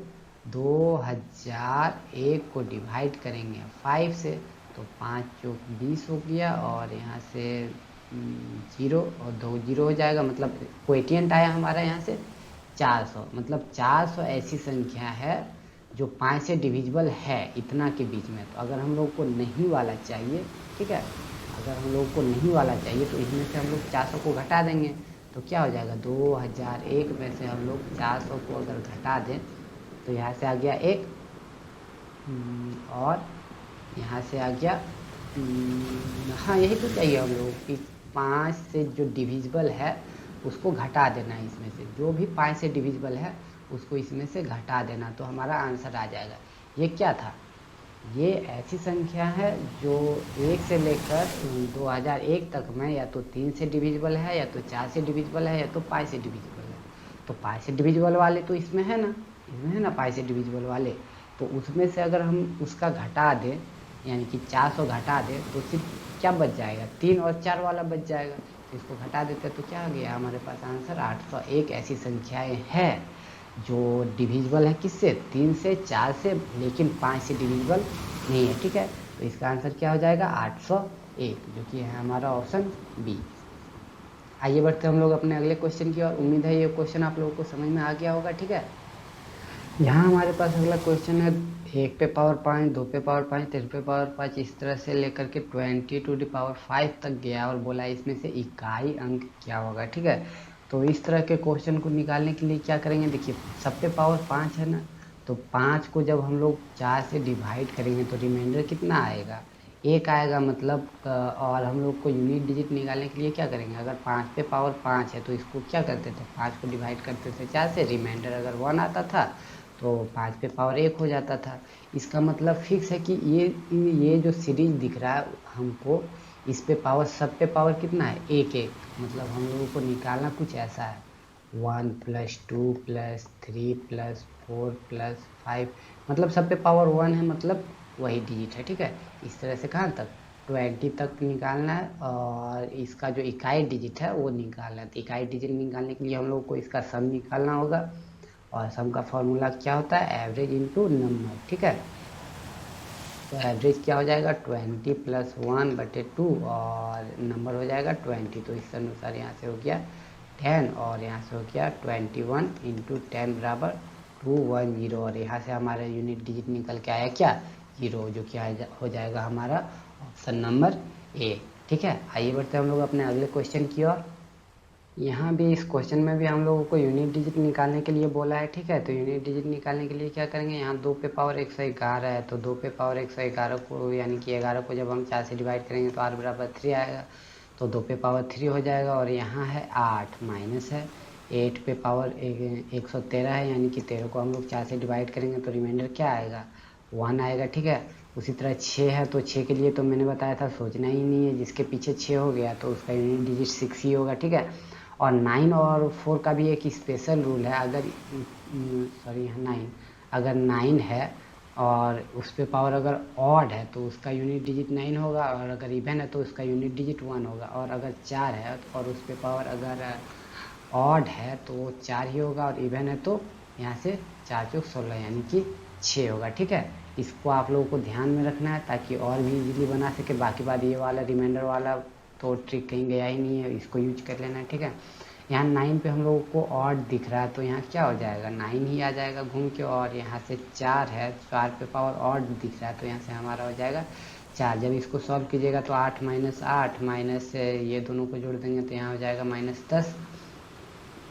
2001 को डिवाइड करेंगे 5 से, तो 5 चौक 20 हो गया, और यहाँ से 0 और 2 0 हो जाएगा, मतलब क्वोटिएंट आया हमारा यहाँ से 400। मतलब 400 ऐसी संख्या है जो 5 से डिविजिबल है इतना के बीच में। तो अगर हम लोग को नहीं वाला चाहिए, ठीक है, अगर हम लोग को नहीं वाला चाहिए तो इसमें से हम लोग 400 को घटा देंगे, तो क्या हो जाएगा, 2001 में से हम लोग 400 को अगर घटा दें तो यहाँ से आ गया 1, और यहाँ से आ गया, हाँ यही तो चाहिए हम लोग कि 5 से जो डिविजिबल है उसको घटा देना है, इसमें से जो भी 5 से डिविजिबल है उसको इसमें से घटा देना, तो हमारा आंसर आ जाएगा। ये क्या था, ये ऐसी संख्या है जो 1 से लेकर 2001 तक में या तो 3 से डिविजिबल है, या तो 4 से डिविजिबल है, या तो 5 से डिविजिबल है। तो 5 से डिविजिबल वाले तो इसमें है ना, 5 से डिविजिबल वाले, तो उसमें से अगर हम उसका घटा दें, यानी कि 400 घटा दें, तो सिर्फ क्या बच जाएगा, 3 और 4 वाला बच जाएगा। तो इसको घटा देते तो क्या आ गया हमारे पास आंसर, 801 ऐसी संख्याएं हैं जो डिविजिबल है किससे, 3 से, 4 से, लेकिन 5 से डिविजिबल नहीं है। ठीक है, तो इसका आंसर क्या हो जाएगा, 801, जो कि है हमारा ऑप्शन बी। आइए बढ़ते हम लोग अपने अगले क्वेश्चन की ओर। उम्मीद है ये क्वेश्चन आप लोगों को समझ में आ गया होगा। ठीक है, यहाँ हमारे पास अगला क्वेश्चन है 1 पे पावर 5, 2 पे पावर 5, 3 पे पावर 5, इस तरह से लेकर के 20 टू द पावर 5 तक गया, और बोला इसमें से इकाई अंक क्या होगा। ठीक है, तो इस तरह के क्वेश्चन को निकालने के लिए क्या करेंगे, देखिए सब पे पावर 5 है ना, तो 5 को जब हम लोग 4 से डिवाइड करेंगे तो रिमाइंडर कितना आएगा, 1 आएगा। मतलब और हम लोग को यूनिट डिजिट निकालने के लिए क्या करेंगे, अगर 5 पे पावर 5 है तो इसको क्या करते थे, 5 को डिवाइड करते थे 4 से, रिमाइंडर अगर 1 आता था तो 5 पे पावर 1 हो जाता था। इसका मतलब फिक्स है कि ये जो सीरीज दिख रहा है हमको, इस पे पावर, सब पे पावर कितना है, 1 1। मतलब हम लोगों को निकालना कुछ ऐसा है, 1 + 2 + 3 + 4 + 5, मतलब सब पे पावर 1 है, मतलब वही डिजिट है। ठीक है, इस तरह से कहाँ तक, 20 तक निकालना है, और इसका जो इकाई डिजिट है वो निकालना है। तो इकाई डिजिट निकालने के लिए हम लोग को इसका सम निकालना होगा, और सम का फॉर्मूला क्या होता है, एवरेज इंटू नंबर, ठीक है। तो एवरेज क्या हो जाएगा 20 + 1/2 और नंबर हो जाएगा 20। तो इस अनुसार यहाँ से हो गया 10 और यहाँ से हो गया 21 × 10 = 210 और यहाँ से हमारा यूनिट डिजिट निकल के आया क्या 0, जो कि हो जाएगा हमारा ऑप्शन नंबर ए, ठीक है। आइए बढ़ते हम लोग अपने अगले क्वेश्चन की ओर। यहाँ भी इस क्वेश्चन में भी हम लोगों को यूनिट डिजिट निकालने के लिए बोला है, ठीक है। तो यूनिट डिजिट निकालने के लिए क्या करेंगे, यहाँ 2 पे पावर 111 है, तो 2 पे पावर 111 को यानी कि 11 को जब हम 4 से डिवाइड करेंगे तो r = 3 आएगा, तो 2 पे पावर 3 हो जाएगा। और यहाँ है 8 माइनस है 8 पे पावर 113 है, यानी कि 13 को हम लोग 4 से डिवाइड करेंगे तो रिमाइंडर क्या आएगा 1 आएगा, ठीक है। उसी तरह 6 है, तो 6 के लिए तो मैंने बताया था सोचना ही नहीं है, जिसके पीछे 6 हो गया तो उसका यूनिट डिजिट 6 ही होगा, ठीक है। और 9 और 4 का भी एक स्पेशल रूल है, अगर 9 अगर 9 है और उस पे पावर अगर ऑड है तो उसका यूनिट डिजिट 9 होगा, और अगर इवन है तो उसका यूनिट डिजिट 1 होगा। और अगर 4 है और उस पे पावर अगर ऑड है तो वो 4 ही होगा, और इवन है तो यहाँ से 4 × 16 यानी कि 6 होगा, ठीक है। इसको आप लोगों को ध्यान में रखना है ताकि और भी इजीली बना सके। बाकी बात ये वाला रिमाइंडर वाला तो ट्रिक कहीं गया ही नहीं है, इसको यूज कर लेना है, ठीक है। यहाँ 9 पे हम लोगों को ऑड दिख रहा है तो यहाँ क्या हो जाएगा 9 ही आ जाएगा घूम के, और यहाँ से 4 है 4 पे पावर ऑड दिख रहा है तो यहाँ से हमारा हो जाएगा 4। जब इसको सॉल्व कीजिएगा तो 8 - 8 माइनस ये दोनों को जोड़ देंगे तो यहाँ हो जाएगा -10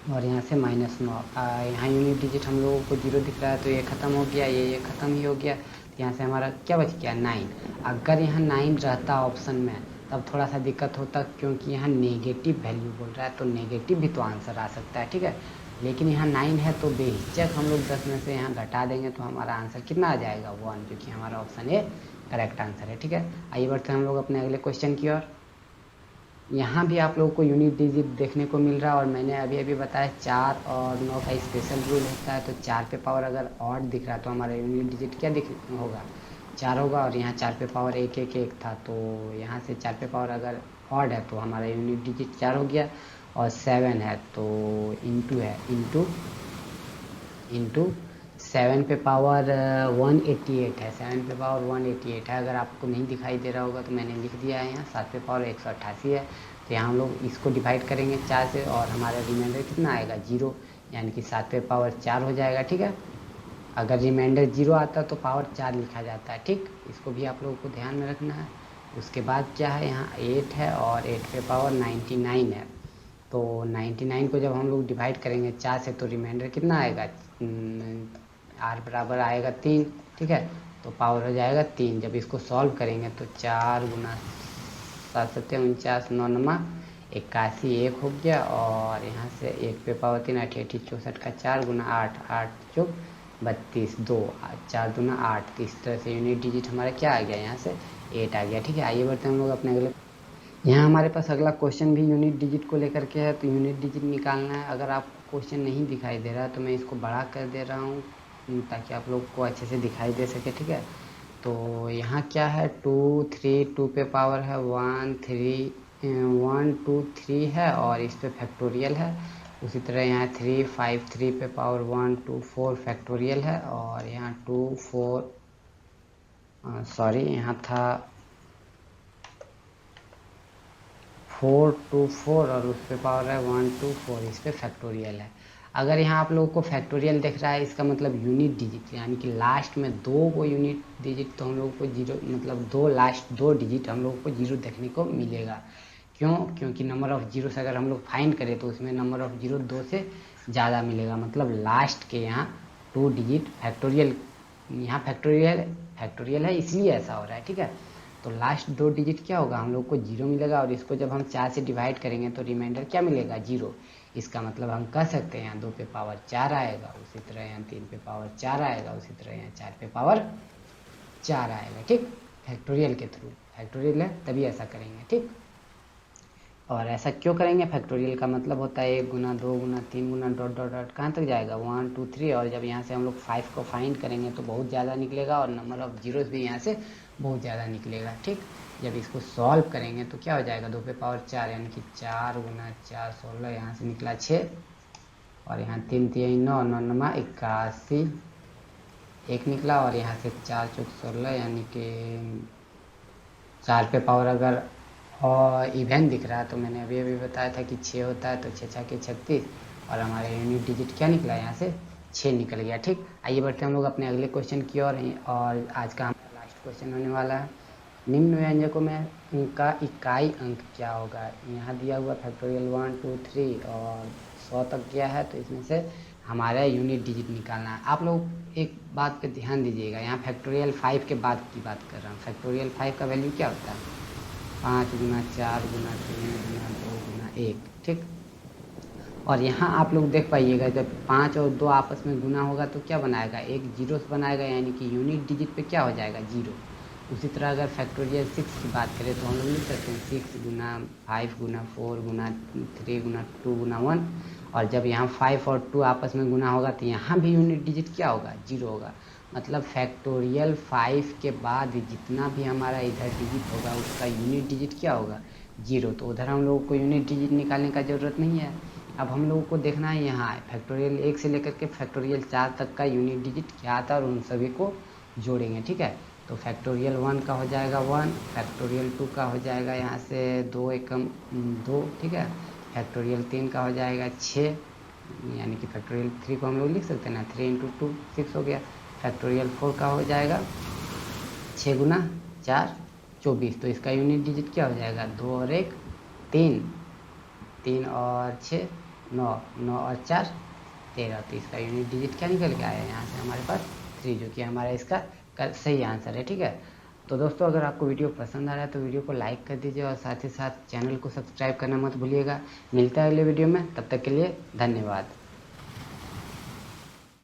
और यहाँ से -9। यहाँ यूनिट डिजिट हम लोगों को 0 दिख रहा है तो ये ख़त्म हो गया, ये ख़त्म ही हो गया। तो यहाँ से हमारा क्या बच गया 9। अगर यहाँ 9 रहता ऑप्शन में तब थोड़ा सा दिक्कत होता, क्योंकि यहाँ नेगेटिव वैल्यू बोल रहा है तो नेगेटिव भी तो आंसर आ सकता है, ठीक है। लेकिन यहाँ 9 है तो बेहिचक हम लोग 10 में से यहाँ घटा देंगे तो हमारा आंसर कितना आ जाएगा 1, जो कि हमारा ऑप्शन ए करेक्ट आंसर है, ठीक है। आइए बढ़ते हैं हम लोग अपने अगले क्वेश्चन की ओर। यहाँ भी आप लोगों को यूनिट डिजिट देखने को मिल रहा है, और मैंने अभी अभी बताया 4 और 9 का स्पेशल रूल होता है। तो 4 पे पावर अगर ऑड दिख रहा है तो हमारा यूनिट डिजिट क्या दिख होगा 4 होगा, और यहाँ 4 पे पावर 1 था तो यहाँ से 4 पे पावर अगर ऑड है तो हमारा यूनिट डिजिट 4 हो गया। और 7 है तो इंटू है, इंटू 7 पे पावर 188 है, 7 पे पावर 188 है। अगर आपको नहीं दिखाई दे रहा होगा तो मैंने लिख दिया है यहाँ 7 पे पावर 188 है। तो यहाँ हम लोग इसको डिवाइड करेंगे 4 से और हमारा रिमाइंडर कितना आएगा 0, यानी कि 7 पे पावर 4 हो जाएगा, ठीक है। अगर रिमाइंडर 0 आता तो पावर 4 लिखा जाता है, ठीक। इसको भी आप लोगों को ध्यान में रखना है। उसके बाद क्या है यहाँ 8 है और 8 पे पावर 99 है। तो 99 को जब हम लोग डिवाइड करेंगे 4 से तो रिमाइंडर कितना आएगा r बराबर आएगा 3, ठीक है। तो पावर हो जाएगा 3। जब इसको सॉल्व करेंगे तो 4 × 7 × 49 9 9 81 1 हो गया, और यहाँ से 1 पे पावर 3 8 8 64 का 4 × 8 8 × 32 2 4 2 8। तो इस तरह से यूनिट डिजिट हमारा क्या आ गया यहाँ से 8 आ गया, ठीक है। आइए बढ़ते हैं हम लोग अपने अगले। यहाँ हमारे पास अगला क्वेश्चन भी यूनिट डिजिट को लेकर के है, तो यूनिट डिजिट निकालना है। अगर आपको क्वेश्चन नहीं दिखाई दे रहा तो मैं इसको बड़ा कर दे रहा हूँ ताकि आप लोग को अच्छे से दिखाई दे सके, ठीक है। तो यहाँ क्या है 2 3 2 पे पावर है 1 2 3 है और इस पे फैक्टोरियल है। उसी तरह यहाँ 3 5 3 पे पावर 1 2 4 फैक्टोरियल है, और यहाँ 2 4 यहाँ था 4 2 4 और उस पे पावर है 1 2 4, इस पे फैक्टोरियल है। अगर यहाँ आप लोगों को फैक्टोरियल दिख रहा है इसका मतलब यूनिट डिजिट, यानी कि लास्ट में 2 को यूनिट डिजिट तो हम लोगों को 0 मतलब 2 लास्ट 2 डिजिट हम लोगों को 0 देखने को मिलेगा। क्यों? क्योंकि नंबर ऑफ जीरो से अगर हम लोग फाइंड करें तो उसमें नंबर ऑफ जीरो 2 से ज़्यादा मिलेगा, मतलब लास्ट के यहाँ 2 डिजिट फैक्टोरियल, यहाँ फैक्टोरियल है इसलिए ऐसा हो रहा है, ठीक है। तो लास्ट 2 डिजिट क्या होगा हम लोग को 0 मिलेगा, और इसको जब हम 4 से डिवाइड करेंगे तो रिमाइंडर क्या मिलेगा 0। इसका मतलब हम कह सकते हैं यहाँ 2 पे पावर 4 आएगा, उसी तरह यहाँ 3 पे पावर 4 आएगा, उसी तरह यहाँ 4 पे पावर 4 आएगा, ठीक। फैक्टोरियल के थ्रू, फैक्टोरियल है तभी ऐसा करेंगे, ठीक। और ऐसा क्यों करेंगे, फैक्टोरियल का मतलब होता है 1 × 2 × 3 × डॉट डॉट डॉट कहाँ तक जाएगा 1 2 3, और जब यहाँ से हम लोग 5 को फाइंड करेंगे तो बहुत ज़्यादा निकलेगा, और नंबर ऑफ जीरोस भी यहाँ से बहुत ज़्यादा निकलेगा, ठीक। जब इसको सॉल्व करेंगे तो क्या हो जाएगा 2 पे पावर 4 यानी कि 4 × 4 16, यहाँ से निकला 6, और यहाँ 3 3 9 9 9 81 1 निकला। और यहाँ से 4 चौक 16 यानी कि 4 पे पावर अगर और इवेंट दिख रहा है तो मैंने अभी अभी बताया था कि 6 होता है, तो 6 6 के 36 और हमारा यूनिट डिजिट क्या निकला, यहाँ से 6 निकल गया। ठीक, आइए बढ़ते हैं हम लोग अपने अगले क्वेश्चन की ओर। और आज का हमारा लास्ट क्वेश्चन होने वाला है, निम्न व्यंजकों में उनका इकाई अंक क्या होगा। यहाँ दिया हुआ फैक्टोरियल 1 2 3 और 100 तक गया है, तो इसमें से हमारा यूनिट डिजिट निकालना है। आप लोग एक बात पे ध्यान दीजिएगा, यहाँ फैक्टोरियल 5 के बाद की बात कर रहा हूँ। फैक्टोरियल 5 का वैल्यू क्या होता है, 5 गुना 4 गुना 3 गुना 2 गुना 1। ठीक, और यहाँ आप लोग देख पाइएगा जब 5 और 2 आपस में गुना होगा तो क्या बनाएगा, एक जीरो से बनाएगा, यानी कि यूनिट डिजिट पे क्या हो जाएगा, जीरो। उसी तरह अगर फैक्टोरियल 6 की बात करें तो हम लोग लिख सकते हैं 6 गुना 5 गुना 4 गुना 3 गुना 2 गुना 1। और जब यहाँ 5 और 2 आपस में गुना होगा तो यहाँ भी यूनिट डिजिट क्या होगा, जीरो होगा। मतलब फैक्टोरियल 5 के बाद जितना भी हमारा इधर डिजिट होगा उसका यूनिट डिजिट क्या होगा, जीरो। तो उधर हम लोगों को यूनिट डिजिट निकालने का ज़रूरत नहीं है। अब हम लोगों को देखना है यहाँ फैक्टोरियल 1 से लेकर के फैक्टोरियल 4 तक का यूनिट डिजिट क्या आता है और उन सभी को जोड़ेंगे। ठीक है, तो फैक्टोरियल 1 का हो जाएगा 1, फैक्टोरियल 2 का हो जाएगा यहाँ से 2 एकम 2। ठीक है, फैक्टोरियल 3 का हो जाएगा 6, यानी कि फैक्टोरियल 3 को हम लोग लिख सकते हैं ना, 3 × 2 6 हो गया। फैक्टोरियल 4 का हो जाएगा 6 गुना 4 24, तो इसका यूनिट डिजिट क्या हो जाएगा, 2 और 1 3, 3 और 6 9, 9 और 4 13। तो इसका यूनिट डिजिट क्या निकल के आया, यहाँ से हमारे पास 3, जो कि हमारा इसका सही आंसर है। ठीक है, तो दोस्तों अगर आपको वीडियो पसंद आ रहा है तो वीडियो को लाइक कर दीजिए और साथ ही साथ चैनल को सब्सक्राइब करना मत भूलिएगा। मिलता है अगले वीडियो में, तब तक के लिए धन्यवाद।